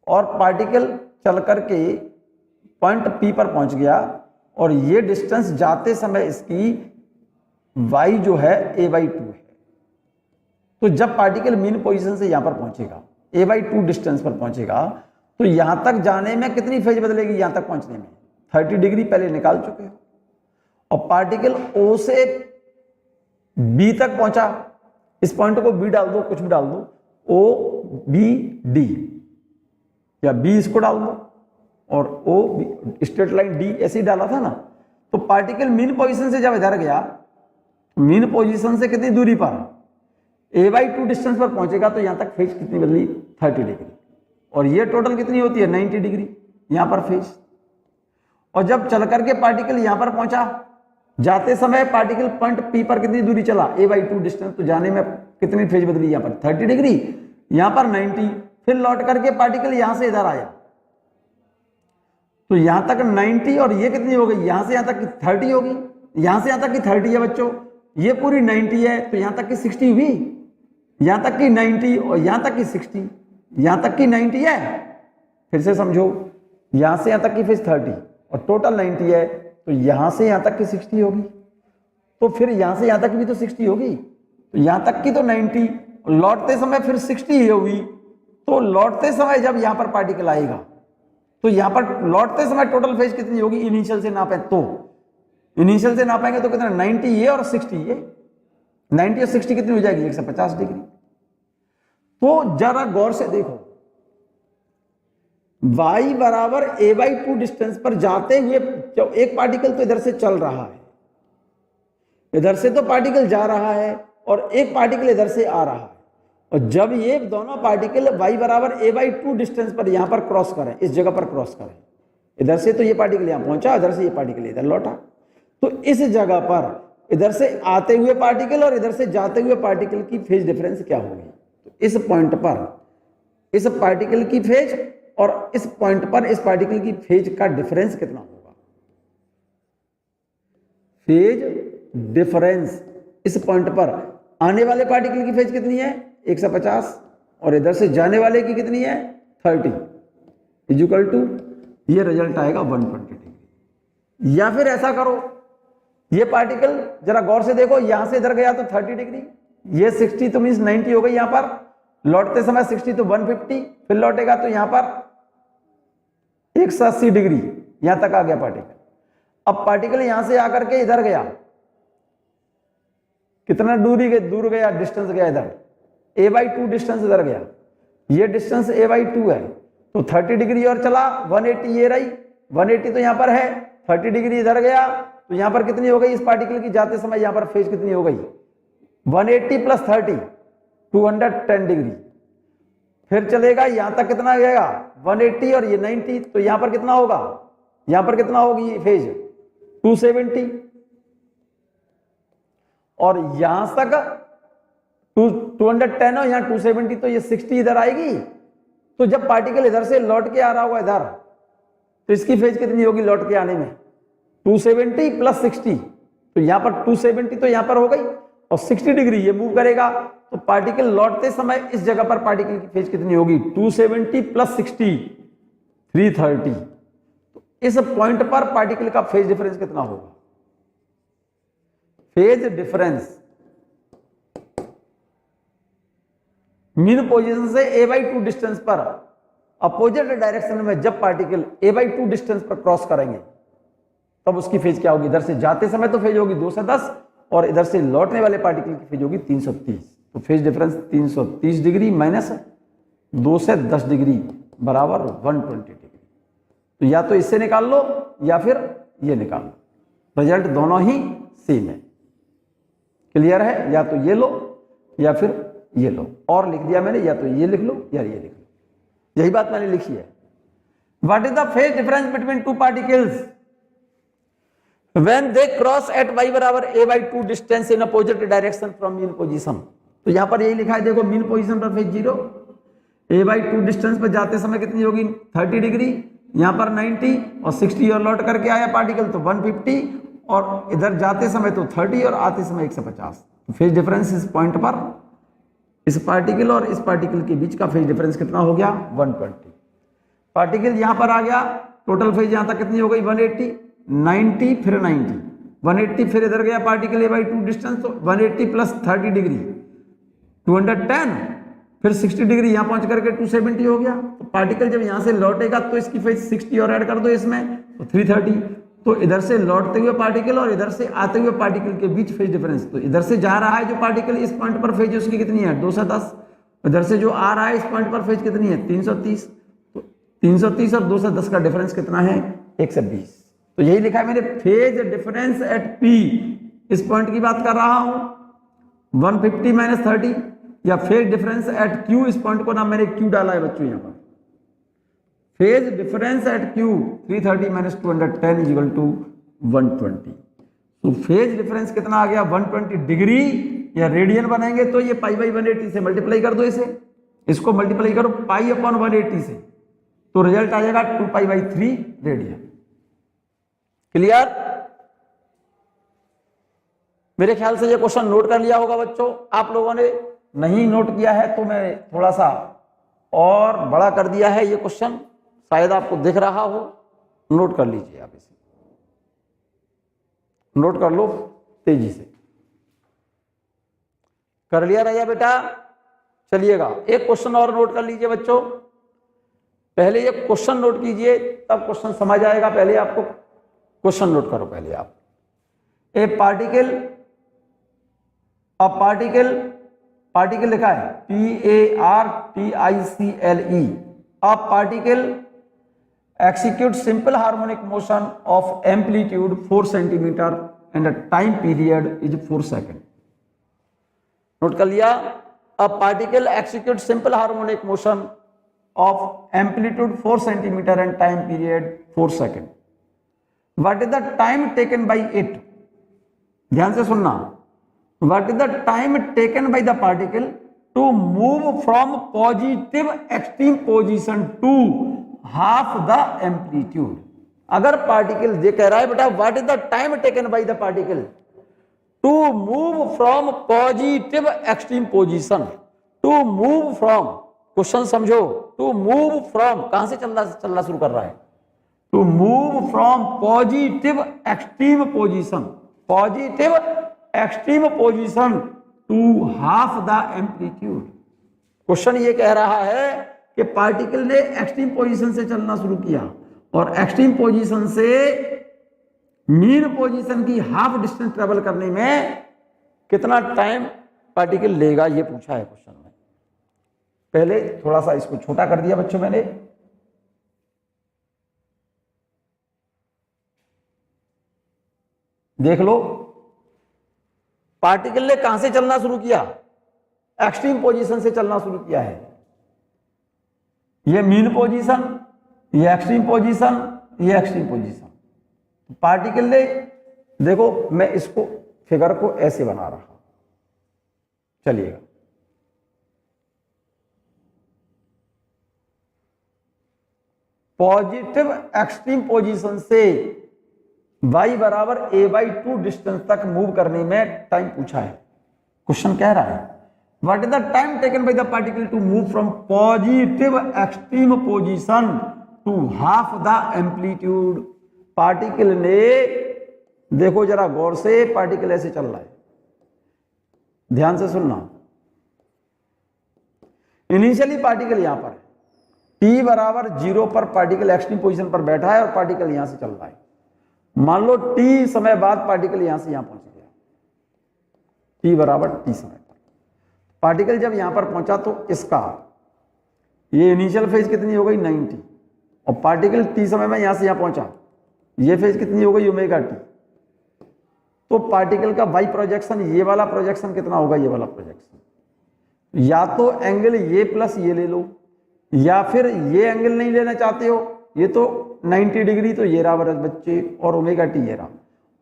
और पार्टिकल चल करके पॉइंट P पर पहुंच गया और ये डिस्टेंस जाते समय इसकी y जो है a/2 है। तो जब पार्टिकल मीन पोजीशन से यहां पर पहुंचेगा, a/2 डिस्टेंस पर पहुंचेगा, तो यहां तक जाने में कितनी फेज बदलेगी? यहां तक पहुंचने में 30 डिग्री पहले निकाल चुके हो। और पार्टिकल O से B तक पहुंचा, इस पॉइंट को B डाल दो, कुछ भी डाल दो, O B D या B इसको डाल दो और O B, straight line D ऐसे ही डाला था ना। तो पार्टिकल मीन पोजीशन से जब इधर गया, मीन पोजीशन से कितनी दूरी पर a/2 डिस्टेंस पर पहुंचेगा, तो यहां तक फेज कितनी बदली? 30 डिग्री। और ये टोटल कितनी होती है? 90 डिग्री यहां पर फेज। और जब चल करके पार्टिकल यहां पर पहुंचा, जाते समय पार्टिकल पॉइंट P पर कितनी दूरी चला? a/2 distance. तो जाने में कितनी फेज बदली? यहां पर 30 डिग्री, यहां पर 90। फिर लौट करके पार्टिकल यहां से इधर आया, तो यहां तक 90 और ये कितनी हो गई? यहां से यहां तक की 30 होगी। यहां से यहां तक की 30 है बच्चों, ये पूरी 90 है, तो यहां तक की 60 हुई, यहां तक की 90 और यहां तक की 60, यहां तक की 90 है। फिर से समझो, यहां से यहां तक की फेज 30 और टोटल 90 है, तो यहां से यहां तक की 60 होगी। तो फिर यहां से यहां तक भी तो 60 होगी, तो यहां तक की तो 90, लौटते समय फिर 60 ही होगी। तो लौटते समय जब यहां पर पार्टिकल आएगा, तो यहां पर लौटते समय टोटल फेज कितनी होगी? इनिशियल से नापे तो, इनिशियल से नापेंगे तो कितना? 90 ये और 60 ये, 90 और 60 कितनी हो जाएगी? 150 डिग्री। तो जरा गौर से देखो, y बराबर a/2 डिस्टेंस पर जाते हुए एक पार्टिकल तो इधर से चल रहा है, इधर से तो पार्टिकल जा रहा है और एक पार्टिकल इधर से आ रहा है। और जब ये दोनों पार्टिकल y बराबर a/2 डिस्टेंस पर यहां पर क्रॉस करें, इस जगह पर क्रॉस करें, इधर से तो ये पार्टिकल यहां पहुंचा, इधर से ये पार्टिकल इधर लौटा, तो इस जगह पर इधर से आते हुए पार्टिकल और इधर से जाते हुए पार्टिकल की फेज डिफरेंस क्या होगी? तो इस पॉइंट पर इस पार्टिकल की फेज और इस पॉइंट पर इस पार्टिकल की फेज का डिफरेंस कितना होगा? फेज डिफरेंस इस पॉइंट पर आने वाले पार्टिकल की फेज कितनी है? 150 और इधर से जाने वाले की कितनी है? 30 इक्वल टू, ये रिजल्ट आएगा 120 डिग्री। या फिर ऐसा करो, ये पार्टिकल जरा गौर से देखो, यहां से इधर गया तो 30 डिग्री, ये 60 तो मींस 90 हो गई, यहां पर लौटते समय 60 तो 150, फिर लौटेगा तो यहां पर 180 डिग्री यहां तक आ गया पार्टिकल। अब पार्टिकल यहां से आकर के इधर गया, कितना दूर गया? डिस्टेंस गया इधर, a/2 डिस्टेंस इधर गया, ये डिस्टेंस a/2 है, तो 30 डिग्री और चला, 180 ये रही, 180 तो यहां पर है, 30 डिग्री इधर गया, तो यहां पर कितनी हो गई इस पार्टिकल की? जाते समय यहां पर फेज कितनी हो गई? 180 प्लस 30 210 डिग्री। फिर चलेगा यहां तक, कितना गएगा? 180 और ये 90, तो यहां पर कितना होगा? यहां पर कितना होगी फेज? 270। और यहां तक 210 और यहां 270, तो ये 60 इधर आएगी। तो जब पार्टिकल इधर से लौट के आ रहा होगा इधर, तो इसकी फेज कितनी होगी लौट के आने में? 270 प्लस 60, तो यहां पर 270 तो यहां पर हो गई और 60 डिग्री ये मूव करेगा, तो पार्टिकल लौटते समय इस जगह पर पार्टिकल की फेज कितनी होगी? 270 प्लस 60 330। तो इस पॉइंट पर पार्टिकल का फेज डिफरेंस कितना होगा? फेज डिफरेंस मीन पोजीशन से a/2 डिस्टेंस पर अपोजिट डायरेक्शन में जब पार्टिकल a/2 डिस्टेंस पर क्रॉस करेंगे, तब उसकी फेज क्या होगी? इधर से जाते समय तो फेज होगी 210 और इधर से लौटने वाले पार्टिकल की फेज होगी 330। तो फेज डिफरेंस 330 डिग्री माइनस 2 से 10 डिग्री बराबर 120 डिग्री। तो या तो इससे निकाल लो या फिर ये निकाल लो, रिजल्ट दोनों ही सेम है। क्लियर है? या तो ये लो या फिर ये लो, और लिख दिया मैंने, या तो ये लिख लो या ये लिख लो, यही बात मैंने लिखी है। What is the phase difference between two particles when they cross at y बराबर a/2 distance in opposite direction from mean position. तो यहां पर यही लिखा है, देखो मीन पोजीशन पर फेज 0, a/2 डिस्टेंस पर जाते समय कितनी होगी 30 डिग्री, यहां पर 90 और 60 और लौट करके आया पार्टिकल तो 150, और इधर जाते समय तो 30 और आते समय 150। फेज डिफरेंस इस पॉइंट पर इस पार्टिकल और इस पार्टिकल के बीच का फेज डिफरेंस कितना हो गया 120। पार्टिकल यहां पर आ गया, टोटल फेज यहां तक कितनी हो गई 180, 90 फिर 90, 180 फिर इधर गया पार्टिकल a/2 डिस्टेंस तो 180 प्लस 30 डिग्री 210, फिर 60 डिग्री यहां पहुंच करके 270 हो गया। तो पार्टिकल जब यहां से लौटेगा तो इसकी फेज 60 और ऐड कर दो इसमें तो 330। तो इधर से लौटते हुए पार्टिकल और इधर से आते हुए पार्टिकल के बीच फेज डिफरेंस, तो इधर से जा रहा है जो पार्टिकल इस पॉइंट पर फेज उसकी कितनी है 210, इधर से जो आ रहा है इस पॉइंट पर फेज कितनी है 330। तो 330 और 210 का डिफरेंस कितना है 120। तो यही लिखा है मैंने, फेज डिफरेंस एट P, इस पॉइंट की बात कर रहा हूं 150 माइनस 30, या फेज डिफरेंस एट Q, इस पॉइंट को नाम मैंने Q डाला है बच्चों यहां पर। फेज डिफरेंस एट Q 330 माइनस 210 इज इक्वल टू 120। तो फेज डिफरेंस कितना आ गया 120 डिग्री, या रेडियन बनेंगे तो ये पाई बाई 180 से मल्टीप्लाई कर दो, इसको मल्टीप्लाई करो पाई अपॉन 180 से, तो रिजल्ट आ जाएगा 2 पाई बाई 3 रेडियन। क्लियर? मेरे ख्याल से ये क्वेश्चन नोट कर लिया होगा बच्चों। आप लोगों ने नहीं नोट किया है तो मैं थोड़ा सा और बड़ा कर दिया है ये क्वेश्चन, शायद आपको दिख रहा हो, नोट कर लीजिए आप इसे, नोट कर लो तेजी से। कर लिया रहा बेटा? चलिएगा एक क्वेश्चन और नोट कर लीजिए बच्चों। पहले ये क्वेश्चन नोट कीजिए तब क्वेश्चन समझ आएगा। पहले आपको क्वेश्चन नोट करो पहले आप। ए पार्टिकल, पार्टिकल लिखा है PARTICLE, a particle execute simple harmonic motion of amplitude 4 centimeter and the time period is 4 seconds. Note कर लिया? A particle execute simple harmonic motion of amplitude 4 centimeter and time period 4 seconds. What is the time taken by it? ध्यान से सुनना। What is the time taken by the particle to move from positive extreme position to half the amplitude? अगर पार्टिकल ये कह रहा है बेटा what is the time taken by the particle to move from positive extreme position, to move from, question समझो, टू मूव फ्रॉम कहां से चलना शुरू कर रहा है, to move from positive extreme position, positive extreme position to half the amplitude. Question ये कह रहा है कि पार्टिकल ने एक्सट्रीम पोजीशन से चलना शुरू किया और एक्सट्रीम पोजीशन से मीन पोजीशन की हाफ डिस्टेंस ट्रेवल करने में कितना टाइम पार्टिकल लेगा, ये पूछा है क्वेश्चन में। पहले थोड़ा सा इसको छोटा कर दिया बच्चों मैंने, देख लो। पार्टिकल ने कहां से चलना शुरू किया, एक्सट्रीम पोजीशन से चलना शुरू किया है। ये मीन पोजीशन, ये एक्सट्रीम पोजीशन, ये एक्सट्रीम पोजीशन। पार्टिकल ने, देखो मैं इसको फिगर को ऐसे बना रहा हूं, चलिएगा। पॉजिटिव एक्सट्रीम पोजीशन से y बराबर a/2 डिस्टेंस तक मूव करने में टाइम पूछा है। क्वेश्चन कह रहा है what is the time taken by the particle to move from positive extreme position to half the amplitude. Particle ने, देखो जरा गौर से, पार्टिकल ऐसे चल रहा है, ध्यान से सुनना। इनिशियली पार्टिकल यहां पर t बराबर 0 पर पार्टिकल एक्सट्रीम पोजीशन पर बैठा है और पार्टिकल यहां से चल रहा है। मान लो t समय बाद पार्टिकल यहां से यहां पहुंच गया, t बराबर t समय पर। पार्टिकल जब यहां पर पहुंचा तो इसका ये इनिशियल फेज कितनी हो गई 90, और पार्टिकल टी समय में यहां से यहां पहुंचा, ये फेज कितनी हो गई ओमेगा टी। तो पार्टिकल का वाई प्रोजेक्शन, ये वाला प्रोजेक्शन कितना होगा, ये वाला प्रोजेक्शन, या तो एंगल ये प्लस ये ले लो, या फिर ये एंगल नहीं लेना चाहते हो, ये तो 90 डिग्री, तो ये रहा बच्चे, और ओमेगा टी ये रहा,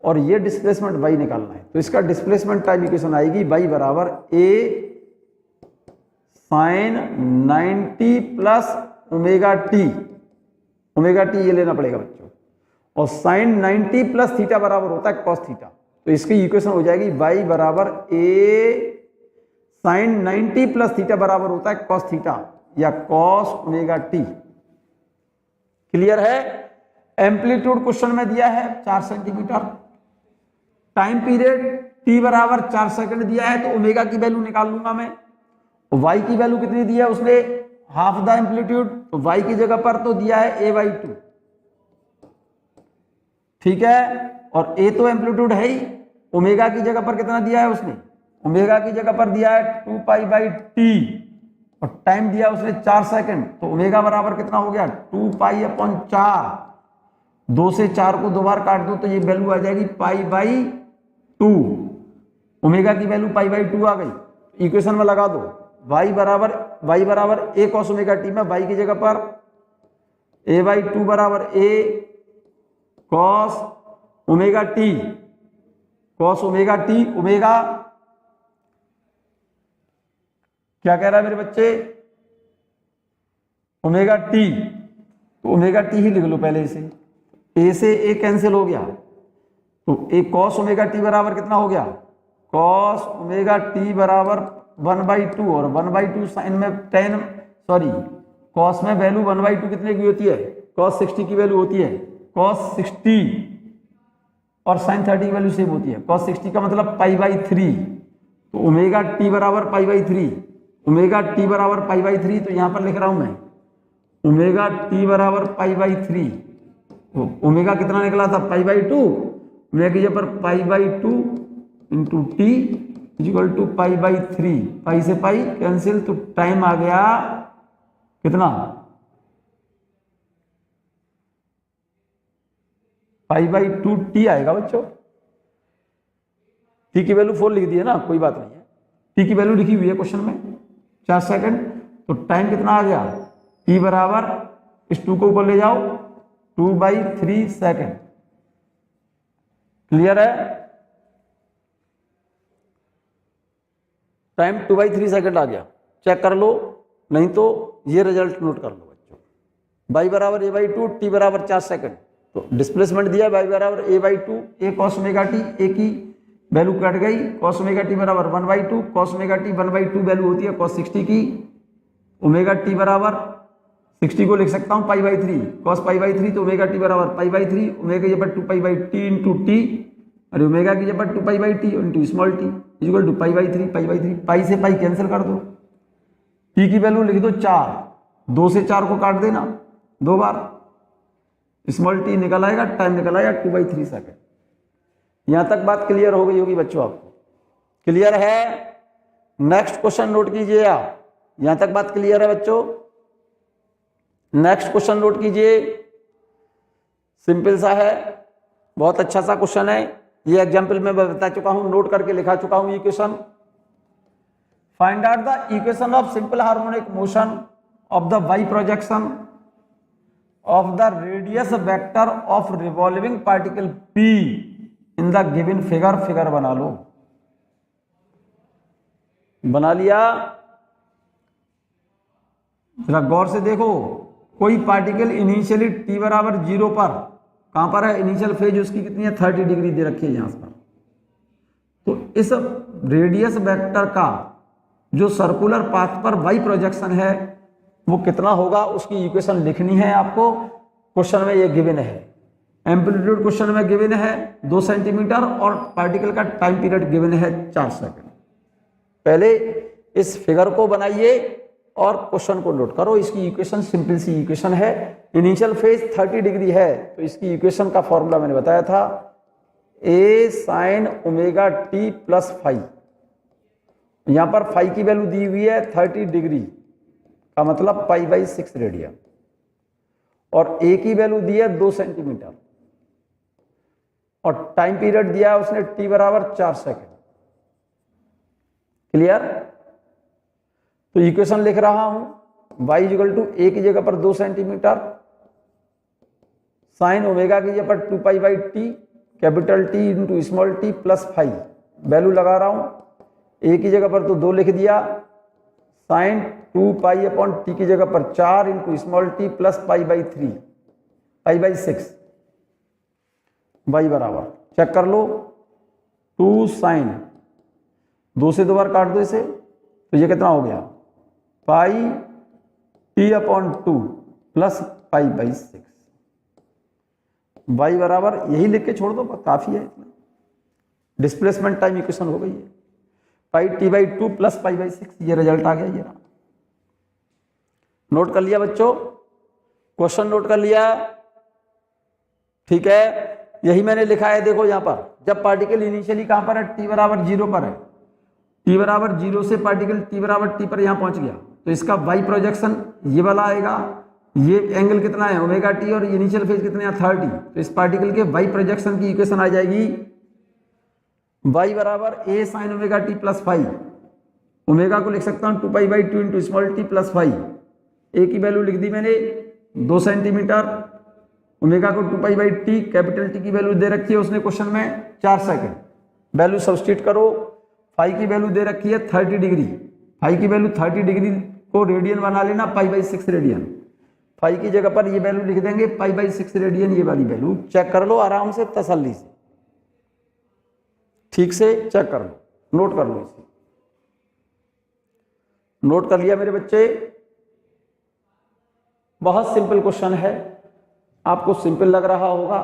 और ये डिस्प्लेसमेंट वाई निकालना है। तो इसका डिस्प्लेसमेंट टाइम इक्वेशन आएगी वाई बराबर ए sine 90 plus omega t, omega t ये लेना पड़ेगा बच्चों, और साइन 90 प्लस थीटा बराबर होता है कॉस थीटा। तो इसकी इक्वेशन हो जाएगी वाई बराबर ए साइन 90 प्लस थीटा बराबर होता है कॉस थीटा या कॉस ओमेगा टी। क्लियर है? एम्पलीट्यूड क्वेश्चन में दिया है 4 सेंटीमीटर, टाइम पीरियड टी बराबर 4 सेकंड दिया है, तो ओमेगा की वैल्यू निकाल लूंगा मैं। वाई की वैल्यू कितनी दी है उसने, हाफ द एम्पलीट्यूड, तो वाई की जगह पर तो दिया है a/2, ठीक है, और ए तो एम्पलीट्यूड है ही। ओमेगा की जगह पर कितना दिया है उसने, ओमेगा की जगह पर दिया है 2π/t, और टाइम दिया उसने 4 सेकंड, तो ओमेगा बराबर कितना हो गया 2π/4, 2 से 4 को 2 बार काट दो तो ये वैल्यू आ जाएगी π/2, ओमेगा की वैल्यू π/2 आ गई। इक्वेशन में लगा दो y बराबर a cos ओमेगा टी में y की जगह पर a/2 बराबर a cos omega T, cos omega t, omega क्या कह रहा है मेरे बच्चे, ओमेगा टी, तो ओमेगा टी ही लिख लो पहले इसे, ए से ए कैंसिल हो गया, तो ए cos ओमेगा टी बराबर कितना हो गया, cos ओमेगा टी बराबर 1/2, और 1/2 साइन में cos में वैल्यू 1/2 कितने की होती है, cos 60 की वैल्यू होती है, cos 60, और साइन 30 की वैल्यू सेम होती है, cos 60 का मतलब π/3, तो ओमेगा टी बराबर π/3, ओमेगा टी बराबर π/3, तो यहां पर लिख रहा हूं मैं ओमेगा टी बराबर π/3, ओमेगा कितना निकला था π/2, ओमेगा की जगह पर π/2 into t equal to π/3, pi से पाई कैंसिल, तो टाइम आ गया कितना π/2 टी आएगा बच्चों। टी की वैल्यू 4 लिख दी है ना, कोई बात नहीं है, टी की वैल्यू लिखी हुई है क्वेश्चन में 4 सेकंड, तो टाइम कितना आ गया, टी बराबर इस 2 को ऊपर ले जाओ 2/3 सेकंड। क्लियर है? टाइम 2/3 सेकंड आ गया, चेक कर लो, नहीं तो ये रिजल्ट नोट कर लो बच्चों। y बराबर a/2, टी बराबर 4 सेकंड, तो डिस्प्लेसमेंट दिया y बराबर a/2, a cos omega T, a की वैल्यू कट गई, cos ओमेगा टी बराबर 1/2, cos ओमेगा टी 1/2 वैल्यू होती है cos 60 की, ओमेगा टी बराबर 60 को लिख सकता हूं π/3, cos π/3, तो ओमेगा टी बराबर π/3, ओमेगा की जगह 2π/t इंटू टी, अरे ओमेगा की जगह 2π/t into small t equal to π/3, pi से पाई कैंसिल कर दो, टी की वैल्यू लिख दो 4, 2 से 4 को काट देना 2 बार, स्मॉल टी निकल आएगा, टाइम निकल आएगा 2/3 सेकंड। यहां तक बात क्लियर हो गई होगी बच्चों, आपको क्लियर है? नेक्स्ट क्वेश्चन नोट कीजिए आप, यहां तक बात क्लियर है बच्चों? नेक्स्ट क्वेश्चन नोट कीजिए, सिंपल सा है, बहुत अच्छा सा क्वेश्चन है, ये एग्जाम्पल में बता चुका हूं, नोट करके लिखा चुका हूं। Equation, find out the equation of simple harmonic motion of the Y projection of the radius vector of revolving particle P in the given figure. Figure बना लो, बना लिया? जरा गौर से देखो, कोई पार्टिकल इनिशियली t बराबर 0 पर, कहां पर है इनिशियल फेज उसकी कितनी है 30 डिग्री दे रखी है यहां पर, तो इस रेडियस वेक्टर का जो सर्कुलर पाथ पर वाई प्रोजेक्शन है वो कितना होगा, उसकी इक्वेशन लिखनी है आपको। क्वेश्चन में ये गिवन है, एम्पलीट्यूड क्वेश्चन में गिवन है 2 सेंटीमीटर, और पार्टिकल का टाइम पीरियड गिवन है 4 सेकंड। पहले इस फिगर को बनाइए और क्वेश्चन को नोट करो। इसकी इक्वेशन सिंपल सी इक्वेशन है, इनिशियल फेज 30 डिग्री है, तो इसकी इक्वेशन का फॉर्मूला मैंने बताया था, a sin omega t plus five, यहां पर फाइव की वैल्यू दी हुई है 30 डिग्री, का मतलब π/6 रेडियन, और ए की वैल्यू दी है 2 सेंटीमीटर, और टाइम पीरियड दिया है उसने t बराबर 4 सेकेंड। क्लियर? तो इक्वेशन लिख रहा हूं, y इक्वल टू ए की जगह पर 2 सेंटीमीटर, साइन ओमेगा की जगह पर 2π/t, capital T into small t plus 5, value लगा रहा हूं, ए की जगह पर तो 2 लिख दिया, साइन 2π/t की जगह पर 4 into small t plus π/3, π/6, y बराबर चेक कर लो 2 साइन, 2 से 2 बार काट दो इसे, तो ये कितना हो गया πt/2 प्लस π/6, y बराबर यही लिख के छोड़ दो, काफी है इतना। डिस्प्लेसमेंट टाइम इक्वेशन हो गई है, πt/2 प्लस π/6, ये रिजल्ट आ गया। ये रहा, नोट कर लिया बच्चों, क्वेश्चन नोट कर लिया, ठीक है। यही मैंने लिखा है, देखो यहां पर जब पार्टिकल इनिशियली कहां पर है, t बराबर 0 पर है, t बराबर 0 से पार्टिकल t बराबर t पर यहां पहुंच गया, तो इसका y प्रोजेक्शन ये वाला आएगा, ये एंगल कितना है ओमेगा टी, और इनिशियल फेज कितने हैं 30, तो इस पार्टिकल के y प्रोजेक्शन की इक्वेशन आ जाएगी y बराबर a sine omega T plus 5, omega को लिख सकता हूं 2π/2 into small t plus 5, a की वैल्यू लिख दी मैंने 2 सेंटीमीटर, ओमेगा को 2π/t, कैपिटल T की वैल्यू दे रखी है उसने क्वेश्चन में 4 सेकंड, वैल्यू सब्स्टिट्यूट करो, फाई की वैल्यू दे रखी है 30 डिग्री, फाई की वैल्यू 30 डिग्री को रेडियन बना लेना, π/6 रेडियन, फाई की जगह पर ये वैल्यू लिख देंगे π/6 रेडियन, ये वाली वैल्यू चेक कर लो आराम से, तसल्ली से, ठीक से चेक कर लो, नोट कर लो इसे। नोट कर लिया मेरे बच्चे? बहुत सिंपल क्वेश्चन है, आपको सिंपल लग रहा होगा,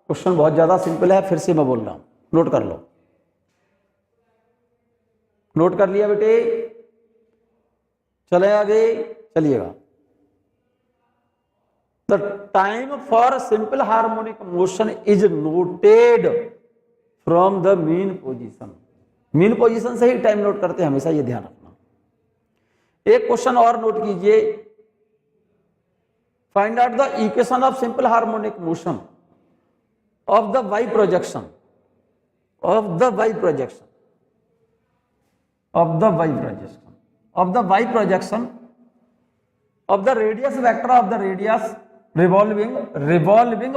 क्वेश्चन बहुत ज्यादा सिंपल है, फिर से मैं बोल रहा हूं, नोट कर लो। नोट कर लिया बेटे? चले आगे, चलिएगा। The time for simple harmonic motion is noted from the mean position. Mean position से ही टाइम नोट करते हैं हमेशा, ये ध्यान रखना। एक क्वेश्चन और नोट कीजिए, find out the equation of simple harmonic motion of the Y projection, of the Y projection, of the Y projection, of the Y projection of the radius vector of the radius revolving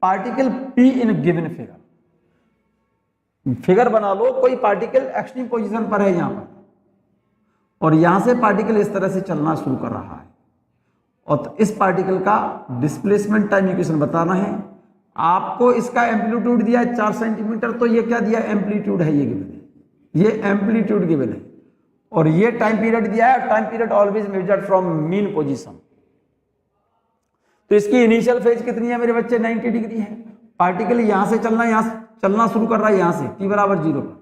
particle p in given figure. Figure बना लो, कोई पार्टिकल एक्सट्रीम पोजीशन पर है यहां पर, और यहां से पार्टिकल इस तरह से चलना शुरू कर रहा है, और तो इस पार्टिकल का डिस्प्लेसमेंट टाइम इक्वेशन बताना है आपको। इसका एम्पलीट्यूड दिया है 4 सेंटीमीटर, तो ये क्या दिया एम्पलीट्यूड है, ये गिवन है, ये एम्पलीट्यूड गिवन है, और ये टाइम पीरियड दिया है, time period always measured from mean position. तो इसकी इनिशियल फेज कितनी है मेरे बच्चे, 90 डिग्री है। पार्टिकल यहां से चलना शुरू कर रहा है, यहां से t बराबर 0 पर,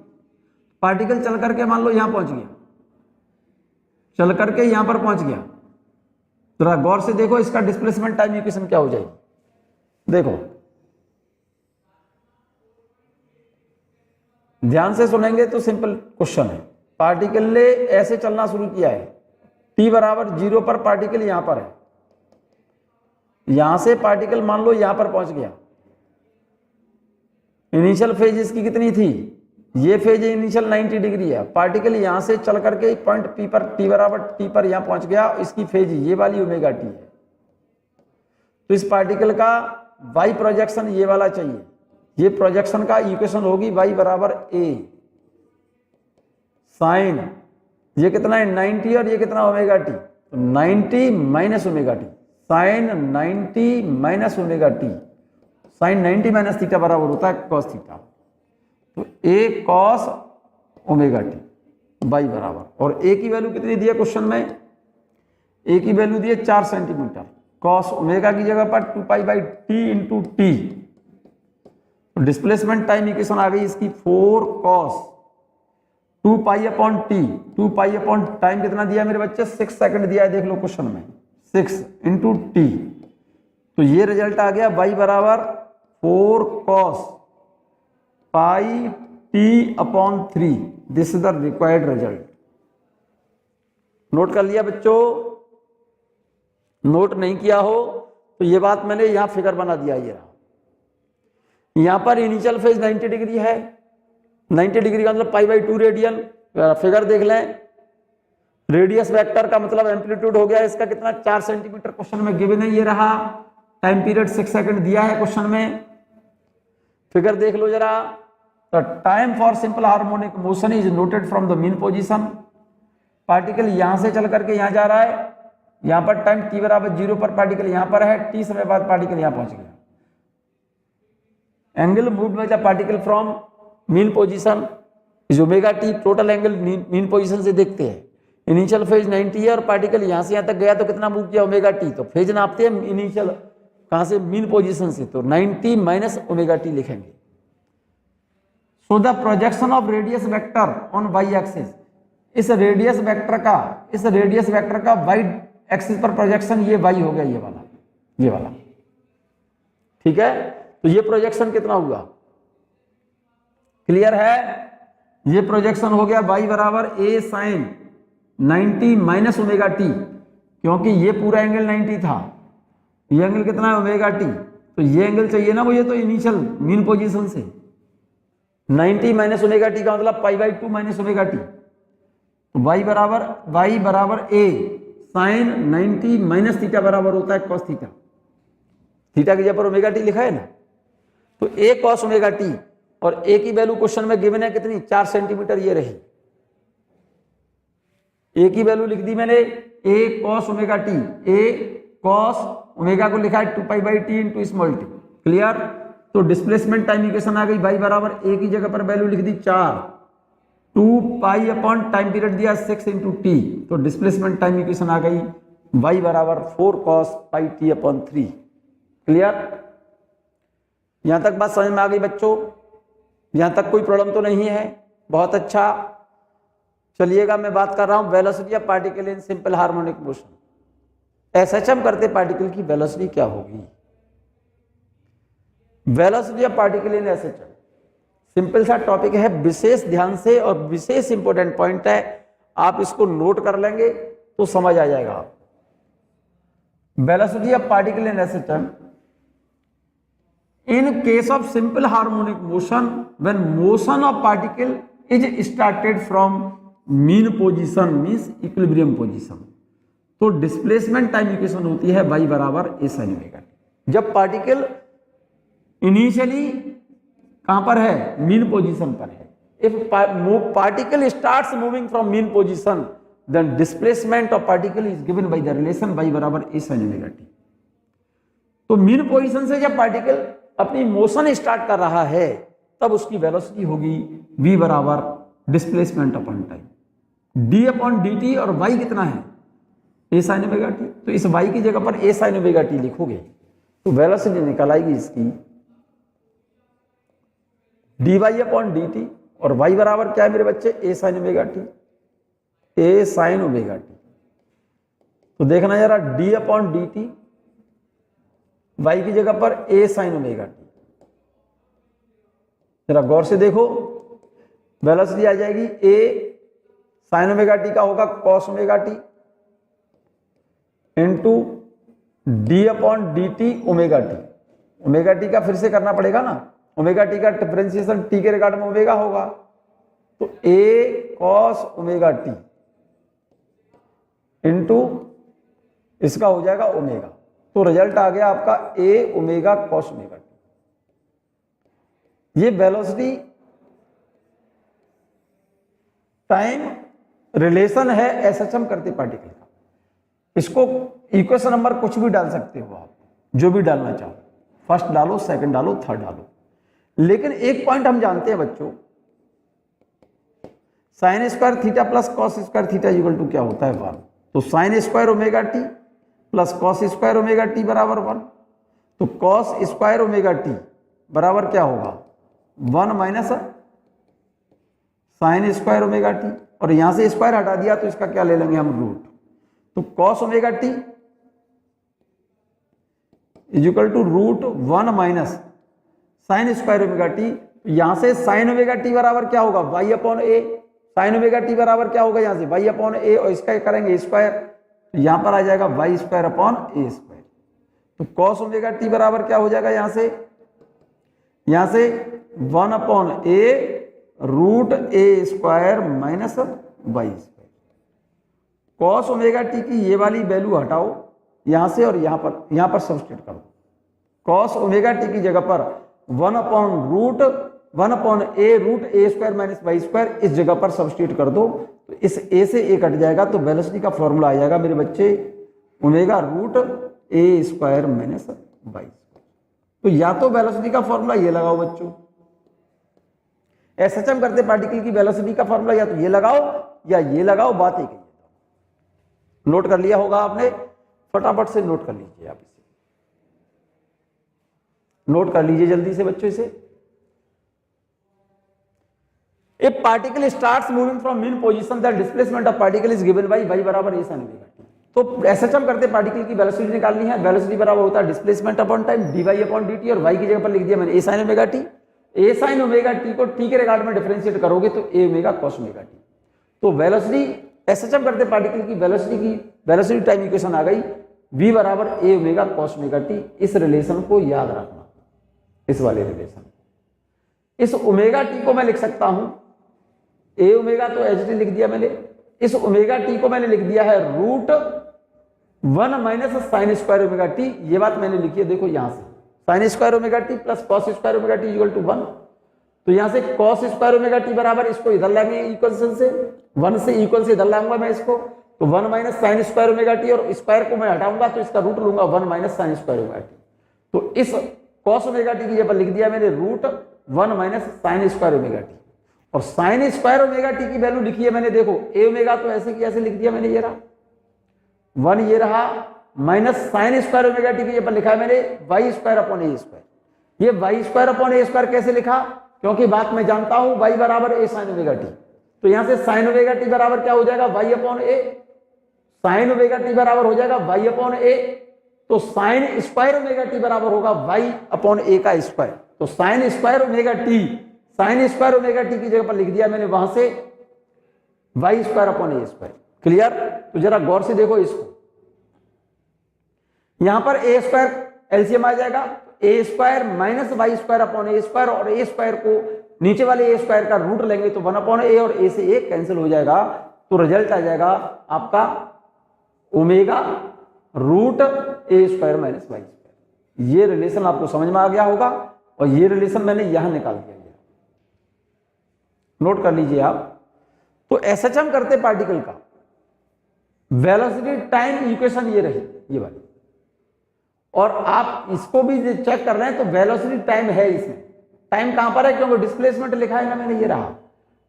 पार्टिकल चल करके मान लो यहां पहुंच गया, चल करके यहां पर पहुंच गया, जरा गौर से देखो इसका डिस्प्लेसमेंट टाइम इक्वेशन क्या हो जाएगी, देखो ध्यान से सुनेंगे तो सिंपल क्वेश्चन है। पार्टिकल ने ऐसे चलना शुरू किया है, t बराबर 0 पर पार्टिकल यहां पर है, यहां से पार्टिकल मान लो यहां पर पहुंच गया, इनिशियल फेज इसकी कितनी थी, ये फेज इनिशियल 90 डिग्री है, पार्टिकल यहां से चल करके पॉइंट P पर t बराबर t पर यहां पहुंच गया, इसकी फेज ये वाली ओमेगा t है, तो इस पार्टिकल का y प्रोजेक्शन ये वाला चाहिए, ये प्रोजेक्शन का इक्वेशन होगी y बराबर a साइन, ये कितना है 90 और ये कितना ओमेगा t, तो 90 minus omega T, sine 90 minus omega T, sine 90 minus theta बराबर होता है कॉस थीटा, तो a cos omega T by बराबर, और a की वैल्यू कितनी दी है क्वेश्चन में, a की वैल्यू दी है 4 सेंटीमीटर, कॉस ओमेगा की जगह पर 2π/t into t, displacement time equation आ गई इसकी 4 कॉस 2π/t, 2π टाइम कितना दिया मेरे बच्चे 6 सेकंड दिया है, देख लो क्वेश्चन में 6 इंटू टी, तो ये रिजल्ट आ गया y बराबर 4 cos πt/3, this is the required result. Note कर लिया बच्चों? नोट नहीं किया हो तो ये बात मैंने यहां फिगर बना दिया, ये रहा। यहां पर इनिशियल फेज 90 डिग्री है, 90 डिग्री का मतलब π/2 रेडियन। फिगर देख लें, रेडियस वेक्टर का मतलब एम्पलीट्यूड हो गया इसका कितना, 4 सेंटीमीटर क्वेश्चन में गिवन है, ये रहा। टाइम पीरियड 6 सेकंड दिया है क्वेश्चन में। फिगर देख लो जरा। The time for simple harmonic motion is noted from the mean position. Particle यहां से चल करके यहां जा रहा है, यहां पर टाइम t बराबर 0 पर पार्टिकल यहां पर है, t समय बाद पार्टिकल यहां पहुंच गया। Angle moved by the particle from mean position is omega T. Total angle mean position से देखते हैं। इनिशियल फेज 90 है और पार्टिकल यहां से यहां तक गया तो कितना मूव किया, ओमेगा टी। तो फेज नापते हैं इनिशियल कहां से, मीन पोजीशन से, तो 90 माइनस ओमेगा टी लिखेंगे। So the projection of radius vector on Y axis, इस रेडियस वेक्टर का वाई एक्सिस पर प्रोजेक्शन ये वाई हो गया, ये वाला, ठीक है। तो ये प्रोजेक्शन कितना हुआ, क्लियर है। ये प्रोजेक्शन हो गया y बराबर a sine 90 minus omega T, क्योंकि ये पूरा एंगल 90 था, ये एंगल कितना है, ओमेगा टी। तो ये एंगल चाहिए ना मुझे, तो इनिशियल मीन पोजीशन से 90 माइनस ओमेगा टी का मतलब π/2 माइनस ओमेगा टी। तो y बराबर a साइन 90 माइनस थीटा बराबर होता है cos थीटा। थीटा की जगह पर ओमेगा टी लिखा है ना, तो a cos ओमेगा टी, और a की वैल्यू क्वेश्चन में गिवन है कितनी, 4 सेंटीमीटर ये रही। a की वैल्यू लिख दी मैंने, a cos omega T, a cos omega को लिखा है 2π/t into small T, clear. तो डिस्प्लेसमेंट टाइम इक्वेशन आ गई, y बराबर a की जगह पर वैल्यू लिख दी 4, 2π अपॉन टाइम पीरियड दिया 6 इंटू टी, तो डिस्प्लेसमेंट टाइम इक्वेशन आ गई y बराबर 4 cos πt अपॉन 3, क्लियर। यहां तक बात समझ में आ गई बच्चों, यहां तक कोई प्रॉब्लम तो नहीं है, बहुत अच्छा। चलिएगा, मैं बात कर रहा हूं velocity of particle in simple harmonic motion. SHM करते पार्टिकल की वेलोसिटी क्या होगी, velocity of particle in SHM. Simple सा टॉपिक है, विशेष ध्यान से और विशेष इंपॉर्टेंट पॉइंट है, आप इसको नोट कर लेंगे तो समझ आ जाएगा। Velocity of particle in SHM in case of simple harmonic motion when motion of particle is started from mean position means equilibrium position, तो डिस्प्लेसमेंट टाइम इक्वेशन होती है y बराबर a sin ओमेगा टी। जब पार्टिकल इनिशियली कहां पर है, मीन पोजीशन पर है। If particle starts moving from mean position then displacement of particle is given by the relation y बराबर a sin ओमेगा टी। तो मीन पोजीशन से जब पार्टिकल अपनी मोशन स्टार्ट कर रहा है तब उसकी वेलोसिटी होगी v बराबर displacement upon time, d upon dt, और y कितना है, a sin ओमेगा टी। तो इस y की जगह पर a sin ओमेगा टी लिखोगे तो वेलोसिटी निकल आएगी इसकी dy अपॉन dt, और y बराबर क्या है मेरे बच्चे, a sin omega T, a sin omega T. तो देखना जरा, d अपॉन dt, y की जगह पर a sin ओमेगा टी। जरा गौर से देखो, वेलोसिटी आ जाएगी a sin ओमेगा टी का होगा cos omega T into d upon dt omega t. Omega t का फिर से करना पड़ेगा ना, ओमेगा टी का डिफरेंशिएशन t के रिगार्ड में ओमेगा होगा, तो a cos omega T into इसका हो जाएगा ओमेगा। तो रिजल्ट आ गया आपका a omega cos omega t. ये वेलोसिटी टाइम रिलेशन है एसएचएम करते पार्टिकल का। इसको इक्वेशन नंबर कुछ भी डाल सकते हो आप, जो भी डालना चाहो, फर्स्ट डालो, सेकंड डालो, थर्ड डालो। लेकिन एक पॉइंट हम जानते हैं बच्चों, sine square theta plus cos square theta equal to क्या होता है 1। तो sine square omega T plus cos square omega t बराबर 1। तो कॉस स्क्वायर ओमेगा टी बराबर क्या होगा, 1 minus sine square omega t, और यहां से स्क्वायर हटा दिया तो इसका क्या ले लेंगे हम, रूट। तो cos omega t is equal to root 1 minus sine square omega t. यहां से साइन ओमेगा टी बराबर क्या होगा, y upon a. Sine omega t बराबर क्या होगा, यहां से वाई अपॉन ए, और इसका करेंगे स्क्वायर, तो यहां पर आ जाएगा y square upon a square. तो कॉस ओमेगा टी बराबर क्या हो जाएगा यहां से 1 upon a root a square minus y square. Cos omega t की ये वाली वैल्यू हटाओ यहां से और यहां पर सब्स्टिट्यूट कर दो। कॉस ओमेगा टी की जगह पर 1 upon a root a square minus y square इस जगह पर सब्स्टिट्यूट कर दो। तो इस ए से ए कट जाएगा तो वेलोसिटी का फॉर्मूला आ जाएगा मेरे बच्चे omega root a square minus y square. तो या तो वेलोसिटी का फॉर्मूला ये लगाओ बच्चों, एसएचएम करते पार्टिकल की वेलोसिटी का फॉर्मूला या तो ये लगाओ या ये लगाओ, बात एक ही। नोट कर लिया होगा आपने, फटाफट से नोट कर लीजिए आप इसे, नोट कर लीजिए जल्दी से बच्चों इसे। If particle starts moving from mean position, the displacement of particle is given by y बराबर a sin ओमेगा टी। तो एसएचएम करते पार्टिकल की वेलोसिटी निकालनी है, वेलोसिटी बराबर होता है displacement upon time dy upon dt, और y की जगह पर लिख दिया मैंने a sin omega T. a sin omega T को t के रिगार्ड में डिफरेंशिएट करोगे तो a omega cos omega T. तो वेलोसिटी एसएचएम करते पार्टिकल की वेलोसिटी टाइम इक्वेशन आ गई v बराबर a omega cos omega T. इस रिलेशन को याद रखना, इस वाले रिलेशन। इस ओमेगा टी को मैं लिख सकता हूं ए ओमेगा, तो एच टी लिख दिया मैंने। इस ओमेगा टी को मैंने लिख दिया है root 1 minus sine square omega t. ये बात मैंने लिखी है, देखो यहां से sine square omega T plus cos square omega T equal to 1। तो यहां से कॉस स्क्वायर ओमेगा टी बराबर, इसको इधर लाएंगे इक्वेशन से 1 से इक्वल से इधर लाऊंगा मैं इसको, तो 1 minus sine square omega t, और स्क्वायर को मैं हटाऊंगा तो इसका रूट लूंगा 1 minus sine square omega T. तो इस कॉस ओमेगा टी की जगह पर लिख दिया मैंने root 1 minus sine square omega t, और साइन स्क्वायर ओमेगा टी की वैल्यू लिखी है मैंने, देखो ए ओमेगा तो ऐसे की ऐसे लिख दिया मैंने, ये रहा 1, ये रहा minus sine square omega t की जगह पर लिखा है मैंने Y square upon a square. ये Y square upon a square कैसे लिखा, क्योंकि बात मैं जानता हूं वाई बराबर ए साइन ओमेगा टी। तो यहां से साइन ओमेगा टी बराबर क्या हो जाएगा Y upon a, sine omega t बराबर हो जाएगा वाई अपॉन ए। तो साइन स्क्वायर ओमेगा टी बराबर होगा वाई अपॉन ए का स्क्वायर। तो sine square omega T, sign square omega t की जगह पर लिख दिया मैंने वहां से Y square upon a square. Clear? तो जरा गौर से देखो इसको, यहां पर ए स्क्वायर एलसीएम आ जाएगा, a square minus y square upon a square, और ए स्क्वायर को नीचे वाले ए स्क्वायर का रूट लेंगे तो 1 अपॉन ए, और ए से ए कैंसिल हो जाएगा। तो रिजल्ट आ जाएगा आपका omega root a square minus y square. ये रिलेशन आपको समझ में आ गया होगा, और ये रिलेशन मैंने यहां निकाल दिया, नोट कर लीजिए आप। तो एसएचएम करते पार्टिकल का वेलोसिटी टाइम इक्वेशन ये रही, ये वाली, और आप इसको भी चेक कर रहे हैं तो वेलोसिटी टाइम है इसमें। टाइम कहां पर है, क्योंकि डिस्प्लेसमेंट लिखा है ना मैंने, ये रहा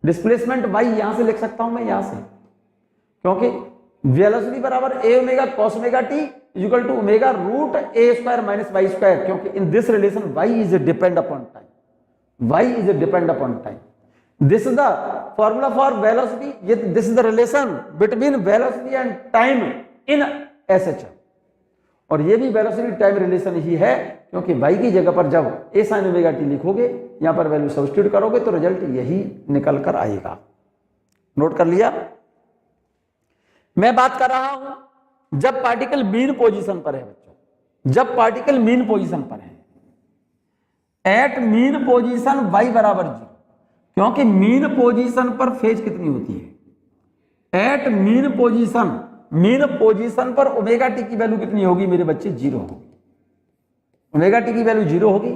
डिस्प्लेसमेंट वाई, यहां से लिख सकता हूं मैं यहां से, क्योंकि वेलोसिटी बराबर a omega cos omega T equal to omega root a square minus y square, क्योंकि in this relation y is depend upon time, y is depend upon time. This is the formula for velocity. This is the relation between velocity and time in SHM. और ये भी वेलोसिटी टाइम रिलेशन ही है, क्योंकि y की जगह पर जब a sin ओमेगा टी लिखोगे, यहां पर वैल्यू सब्स्टिट्यूट करोगे तो रिजल्ट यही निकल कर आएगा। नोट कर लिया? मैं बात कर रहा हूं जब पार्टिकल मीन पोजीशन पर है बच्चों, जब पार्टिकल मीन पोजीशन पर है, एट मीन पोजीशन y बराबर 0, क्योंकि मीन पोजीशन पर फेज कितनी होती है, एट मीन पोजीशन पर ओमेगा टी की वैल्यू कितनी होगी मेरे बच्चे, 0 होगी। ओमेगा टी की वैल्यू 0 होगी,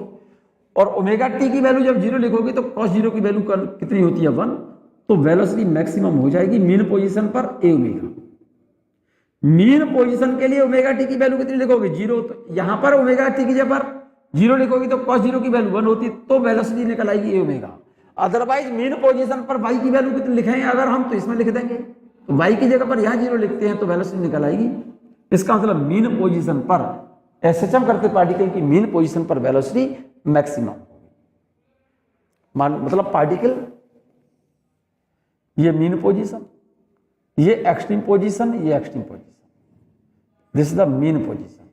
और ओमेगा टी की वैल्यू जब 0 लिखोगे तो cos 0 की वैल्यू कितनी होती है 1, तो वेलोसिटी मैक्सिमम हो जाएगी मीन पोजीशन पर ए ओमेगा। मीन पोजीशन के लिए ओमेगा टी की वैल्यू कितनी लिखोगे 0, तो यहां पर ओमेगा टी की जगह पर 0 लिखोगे तो cos 0 की वैल्यू 1 होती, तो वेलोसिटी निकल आएगी ए ओमेगा। अदरवाइज मीन पोजीशन पर y की वैल्यू कितनी लिखेंगे अगर हम, तो इसमें लिख देंगे, तो y की जगह पर यहां 0 लिखते हैं तो वेलोसिटी निकल आएगी। इसका मतलब मीन पोजीशन पर एसएचएम करते पार्टिकल की मीन पोजीशन पर वेलोसिटी मैक्सिमम, मतलब पार्टिकल ये मीन पोजीशन, ये एक्सट्रीम पोजीशन, ये extreme position, this is the mean position.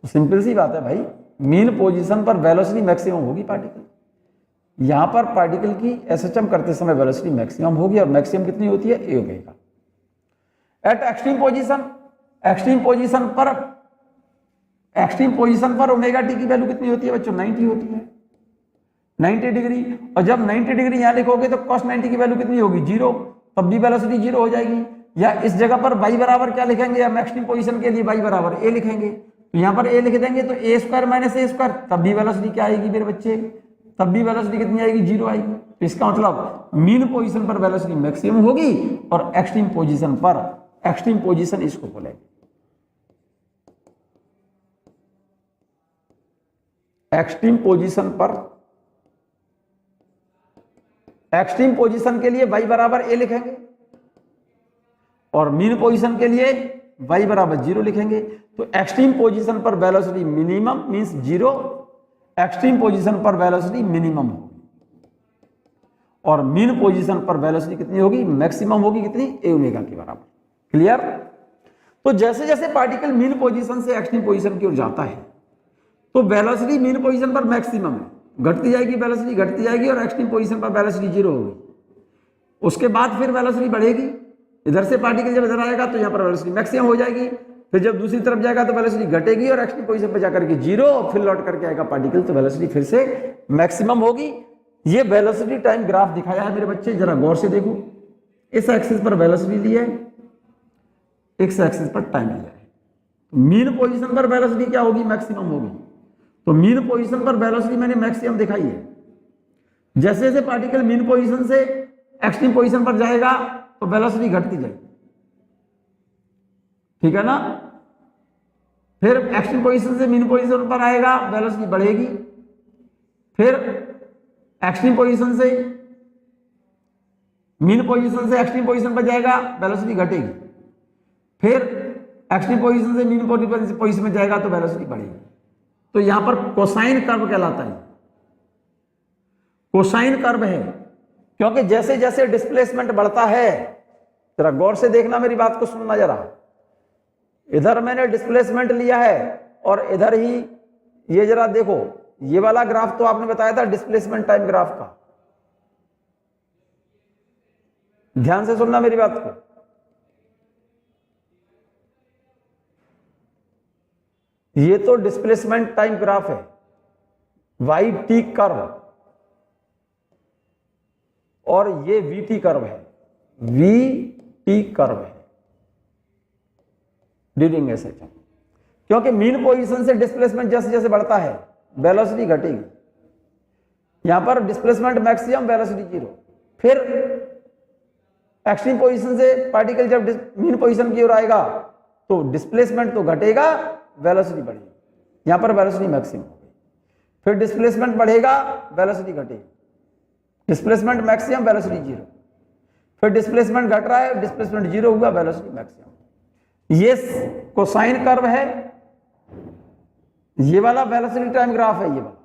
तो सिंपल सी बात है भाई, मीन पोजीशन पर वेलोसिटी मैक्सिमम होगी पार्टिकल। यहां पर पार्टिकल की एसएचएम करते समय वेलोसिटी मैक्सिमम होगी, और मैक्सिमम कितनी होती है, ए ओमेगा। एट एक्सट्रीम पोजीशन पर ओमेगा टी की वैल्यू कितनी होती है बच्चों? 90 होती है, 90 डिग्री। और जब 90 डिग्री यहां लिखोगे तो cos 90 की वैल्यू कितनी होगी? 0, तब भी वेलोसिटी 0 हो जाएगी। या इस जगह पर y बराबर क्या लिखेंगे? हम एक्सट्रीम पोजीशन के लिए y बराबर a लिखेंगे, तो यहां पर a लिख देंगे तो a square minus a square, तब भी वेलोसिटी क्या आएगी मेरे बच्चे? तब भी वेलोसिटी कितनी आएगी? 0 आएगी। तो इसका मतलब मीन पोजीशन पर वेलोसिटी मैक्सिमम होगी और एक्सट्रीम पोजीशन इसको बोलेंगे। एक्सट्रीम पोजीशन के लिए y बराबर a लिखेंगे और मीन पोजीशन के लिए y बराबर 0 लिखेंगे। तो एक्सट्रीम पोजीशन पर velocity minimum means 0, extreme position पर वेलोसिटी मिनिमम होगी और मीन पोजीशन पर वेलोसिटी कितनी होगी? मैक्सिमम होगी। कितनी? a ओमेगा के बराबर। क्लियर? तो जैसे जैसे पार्टिकल मीन पोजीशन से एक्सट्रीम पोजीशन की ओर जाता है तो वेलोसिटी मीन पोजीशन पर मैक्सिमम है, घटती जाएगी वेलोसिटी, घटती जाएगी और एक्सट्रीम पोजीशन पर वेलोसिटी 0 होगी। उसके बाद फिर वेलोसिटी बढ़ेगी, इधर से पार्टिकल जब इधर आएगा तो यहाँ पर वेलोसिटी मैक्सिमम हो जाएगी, फिर जब दूसरी तरफ जाएगा तो वेलोसिटी घटेगी और एक्सट्रीम पोजीशन पर जाकर के 0, और फिर लौट करके आएगा पार्टिकल तो वेलोसिटी फिर से मैक्सिमम होगी। ये वेलोसिटी टाइम ग्राफ दिखाया है मेरे बच्चे, जरा गौर से देखो। इस एक्सिस पर वेलोसिटी लिया है, इस एक्सिस पर टाइम लिया है। मीन पोजीशन पर वेलोसिटी क्या होगी? मैक्सिमम होगी। तो मीन पोजीशन पर वेलोसिटी मैंने मैक्सिमम दिखाई है। जैसे जैसे पार्टिकल मीन पोजीशन से एक्सट्रीम पोजीशन पर जाएगा तो वेलोसिटी घटती जाएगी, ठीक है ना। फिर एक्सट्रीम पोजीशन से मीन पोजीशन पर आएगा, वेलोसिटी बढ़ेगी। फिर एक्सट्रीम पोजीशन से मीन पोजीशन से एक्सट्रीम पोजीशन पर जाएगा, वेलोसिटी घटेगी। फिर एक्सट्रीम पोजीशन से मीन पोजीशन में जाएगा तो वेलोसिटी बढ़ेगी। तो यहां पर कोसाइन कर्व कहलाता है, कोसाइन कर्व है, क्योंकि जैसे जैसे डिस्प्लेसमेंट बढ़ता है, जरा गौर से देखना, मेरी बात को सुनना जरा। इधर मैंने डिस्प्लेसमेंट लिया है और इधर ही ये जरा देखो, ये वाला ग्राफ तो आपने बताया था डिस्प्लेसमेंट टाइम ग्राफ का, ध्यान से सुनना मेरी बात को। ये तो डिस्प्लेसमेंट टाइम ग्राफ है, वाई टी कर्व, और ये वी टी कर्व है, वी टी कर्व है ड्यूरिंग एसएचएम। क्योंकि मीन पोजीशन से डिस्प्लेसमेंट जैसे जैसे बढ़ता है वेलोसिटी घटेगी। यहां पर डिस्प्लेसमेंट मैक्सिमम, वेलोसिटी 0। फिर एक्सट्रीम पोजीशन से पार्टिकल जब मीन पोजीशन की ओर आएगा तो डिस्प्लेसमेंट तो घटेगा, वेलोसिटी बढ़ेगी। यहां पर वेलोसिटी मैक्सिमम होगी। फिर डिस्प्लेसमेंट बढ़ेगा, वेलोसिटी घटेगी। Displacement maximum, velocity 0। फिर डिस्प्लेसमेंट घट रहा है, डिस्प्लेसमेंट 0 हुआ, वेलोसिटी मैक्सिमम। ये कोसाइन कर्व है, ये वाला वेलोसिटी टाइम ग्राफ है, ये वाला,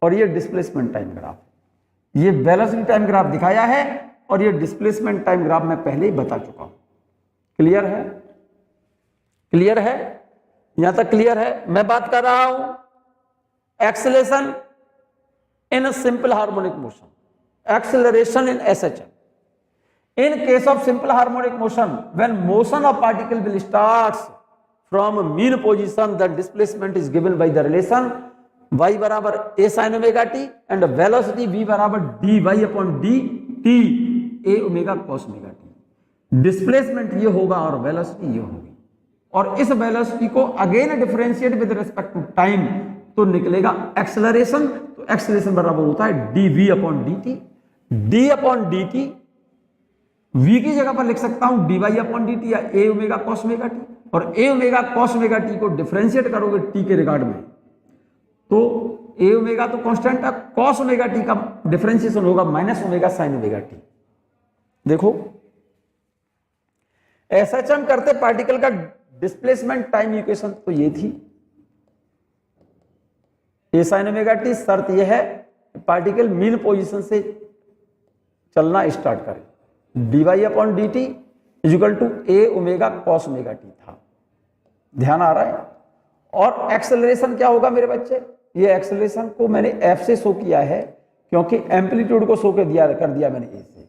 और ये डिस्प्लेसमेंट टाइम ग्राफ। ये वेलोसिटी टाइम ग्राफ दिखाया है और ये डिस्प्लेसमेंट टाइम ग्राफ मैं पहले ही बता चुका हूं। क्लियर है? क्लियर है? यहां तक क्लियर है? मैं बात कर रहा हूं acceleration in simple harmonic motion, acceleration in SHM. In case of simple harmonic motion, when motion of particle will starts from mean position, the displacement is given by the relation y बराबर a sin omega t and velocity v बराबर dy upon dt a omega cos omega t। Displacement ये होगा और वेलोसिटी ये होगी, और इस वेलोसिटी को again differentiate with respect to time तो निकलेगा एक्सेलरेशन। तो एक्सेलरेशन बराबर होता है dv upon dt, d upon dt v की जगह पर लिख सकता हूं dy अपॉन dt या a omega cos omega t, और a omega cos omega t को डिफरेंशिएट करोगे t के रिगार्ड में तो a ओमेगा तो कांस्टेंट है, cos ओमेगा t का डिफरेंशिएशन होगा minus omega sin omega t। देखो एसएचएम करते पार्टिकल का डिस्प्लेसमेंट टाइम इक्वेशन तो ये थी, a sin ओमेगा t। शर्त यह है पार्टिकल मीन पोजीशन से चलना स्टार्ट करे, dy upon dt equal to a omega cos omega t था। ध्यान आ रहा है? और एक्सेलरेशन क्या होगा मेरे बच्चे? ये एक्सेलरेशन को मैंने f से शो किया है क्योंकि एम्पलीट्यूड को शो कर दिया मैंने a से,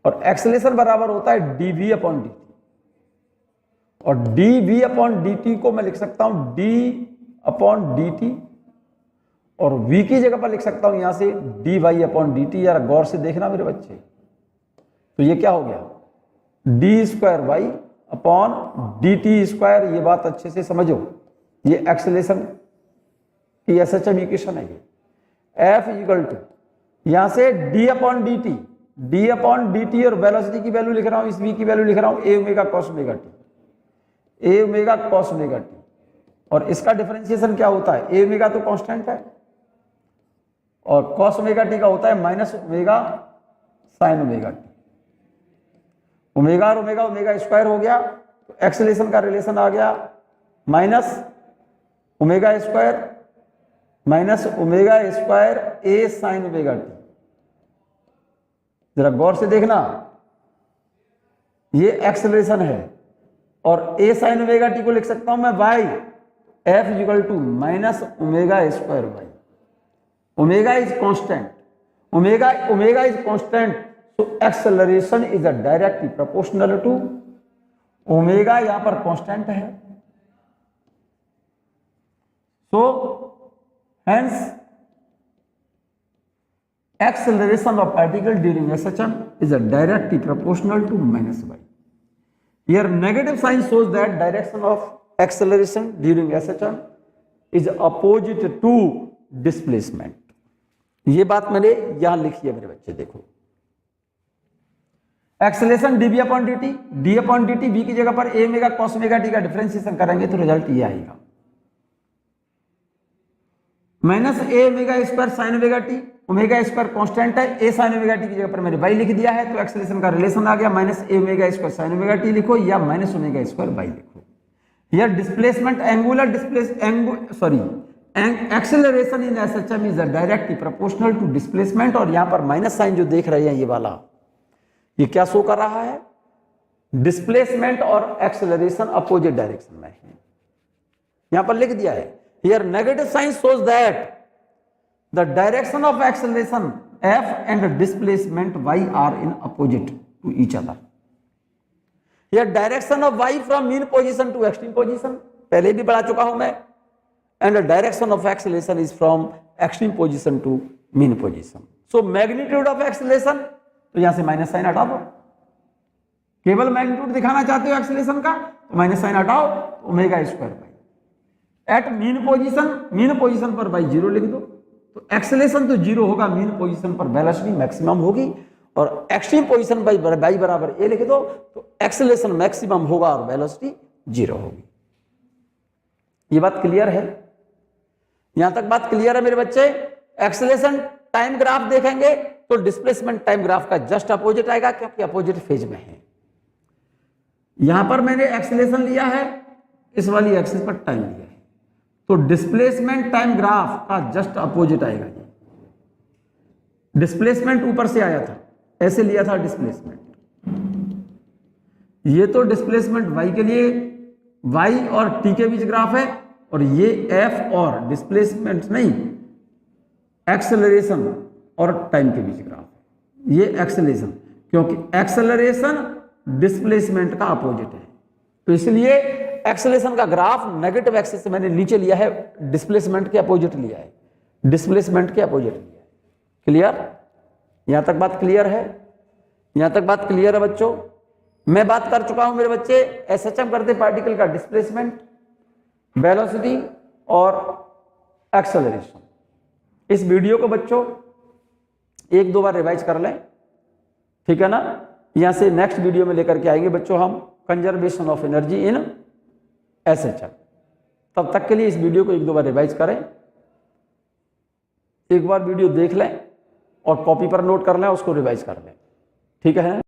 और एक्सेलरेशन बराबर होता है dv अपॉन dt। और d v upon d t को मैं लिख सकता हूं डी अपॉन डी टी, और v की जगह पर लिख सकता हूं यहां से d y upon d t. यार गौर से देखना मेरे बच्चे, तो ये क्या हो गया d square y upon d t square. ये बात अच्छे से समझो, ये एक्सेलेरेशन की एसएचएम इक्वेशन है ये। एफ इक्वल टू यहां से D upon d t, d upon d t और वेलोसिटी की वैल्यू लिख रहा हूं, इस v की वैल्यू लिख रहा हूं ए ओमेगा कॉस ओमेगा टी, ए ओमेगा कॉस ओमेगा टी। और इसका डिफरेंशिएशन क्या होता है, ए ओमेगा तो कांस्टेंट है और कॉस ओमेगा टी का होता है minus omega sine omega t. Omega और ओमेगा ओमेगा स्क्वायर हो गया, तो एक्सेलेरेशन का रिलेशन आ गया minus omega square minus omega square a sine omega T. जरा गौर से देखना, ये एक्सेलरेशन है और ए साइन ओमेगा टी को लिख सकता हूं मैं y, f equal to minus omega square y. Omega is constant, omega is constant, so acceleration is a directly proportional to omega, यहां पर कांस्टेंट है, so hence acceleration of particle during SHM is a directly proportional to minus y. Here negative sign shows that direction of acceleration during SHM is opposite to displacement. ये बात मैंने यहां लिखी है मेरे बच्चे, देखो acceleration d b upon d t, d upon d t v की जगह पर a omega cos omega t का डिफरेंशिएशन करेंगे तो रिजल्ट ये आएगा minus a omega square sine omega t. Omega square constant है, ए साइन ओमेगा टी की जगह पर मैंने वाई लिख दिया है, तो एक्सेलेरेशन का रिलेशन आ गया minus a omega square sine omega t लिखो या माइनस ओमेगा स्क्वायर वाई लिखो। यह displacement angular acceleration in SHM is directly proportional to displacement. और यहां पर माइनस साइन जो देख रहे हैं ये वाला, ये क्या शो कर रहा है, डिस्प्लेसमेंट और एक्सेलरेशन अपोजिट डायरेक्शन में है, यहां पर लिख दिया है। Here negative sign shows that the direction of acceleration f and displacement y are in opposite to each other. Here direction of y from mean position to extreme position, पहले भी बढ़ा चुका हूं मैं, and the direction of acceleration is from extreme position to mean position. So magnitude of acceleration, तो यहां से माइनस साइन हटा दो, केवल मैग्नीट्यूड दिखाना चाहते हो एक्सेलरेशन का तो माइनस साइन हटाओ, तो omega square y at mean position पर बाई जीरो लिख दो, तो एक्सेलरेशन तो जीरो होगा, मीन पोजीशन पर वेलोसिटी मैक्सिमम होगी, और एक्सट्रीम पोजीशन बाई बराबर ए लिख दो, तो एक्सेलरेशन मैक्सिमम होगा और वेलोसिटी जीरो होगी। ये बात क्लियर है, यहां तक बात क्लियर है मेरे बच्चे। एक्सेलरेशन टाइम ग्राफ देखेंगे तो डिस्प्लेसमेंट टाइम ग्राफ का जस्ट अपोजिट आएगा, क्योंकि अपोजिट फेज में है। यहां पर मैंने एक्सेलरेशन लिया है, इस वाली एक्सिस पर टाइम लिया है, तो डिस्प्लेसमेंट टाइम ग्राफ का जस्ट अपोजिट आएगा। ये डिस्प्लेसमेंट ऊपर से आया था, ऐसे लिया था डिस्प्लेसमेंट, ये तो डिस्प्लेसमेंट y के लिए y और t के बीच ग्राफ है, और ये f और डिस्प्लेसमेंट नहीं एक्सेलरेशन और टाइम के बीच ग्राफ, ये एक्सेलरेशन, क्योंकि एक्सेलरेशन डिस्प्लेसमेंट का अपोजिट है, तो इसलिए एक्सेलरेशन का ग्राफ नेगेटिव एक्सिस से मैंने नीचे लिया है, डिस्प्लेसमेंट के अपोजिट लिया है, डिस्प्लेसमेंट के अपोजिट लिया है। क्लियर, यहां तक बात क्लियर है, यहां तक बात क्लियर है बच्चों। मैं बात कर चुका हूं मेरे बच्चे एसएचएम करते पार्टिकल का डिस्प्लेसमेंट, वेलोसिटी और एक्सेलरेशन। इस वीडियो को बच्चों एक दो बार रिवाइज कर लें, ठीक है ना। यहां से नेक्स्ट वीडियो में लेकर के आएंगे बच्चों हम conservation of energy in SHM. तब तक के लिए इस वीडियो को एक दो बार रिवाइज करें, एक बार वीडियो देख लें और कॉपी पर नोट कर लें, उसको रिवाइज कर लें, ठीक है।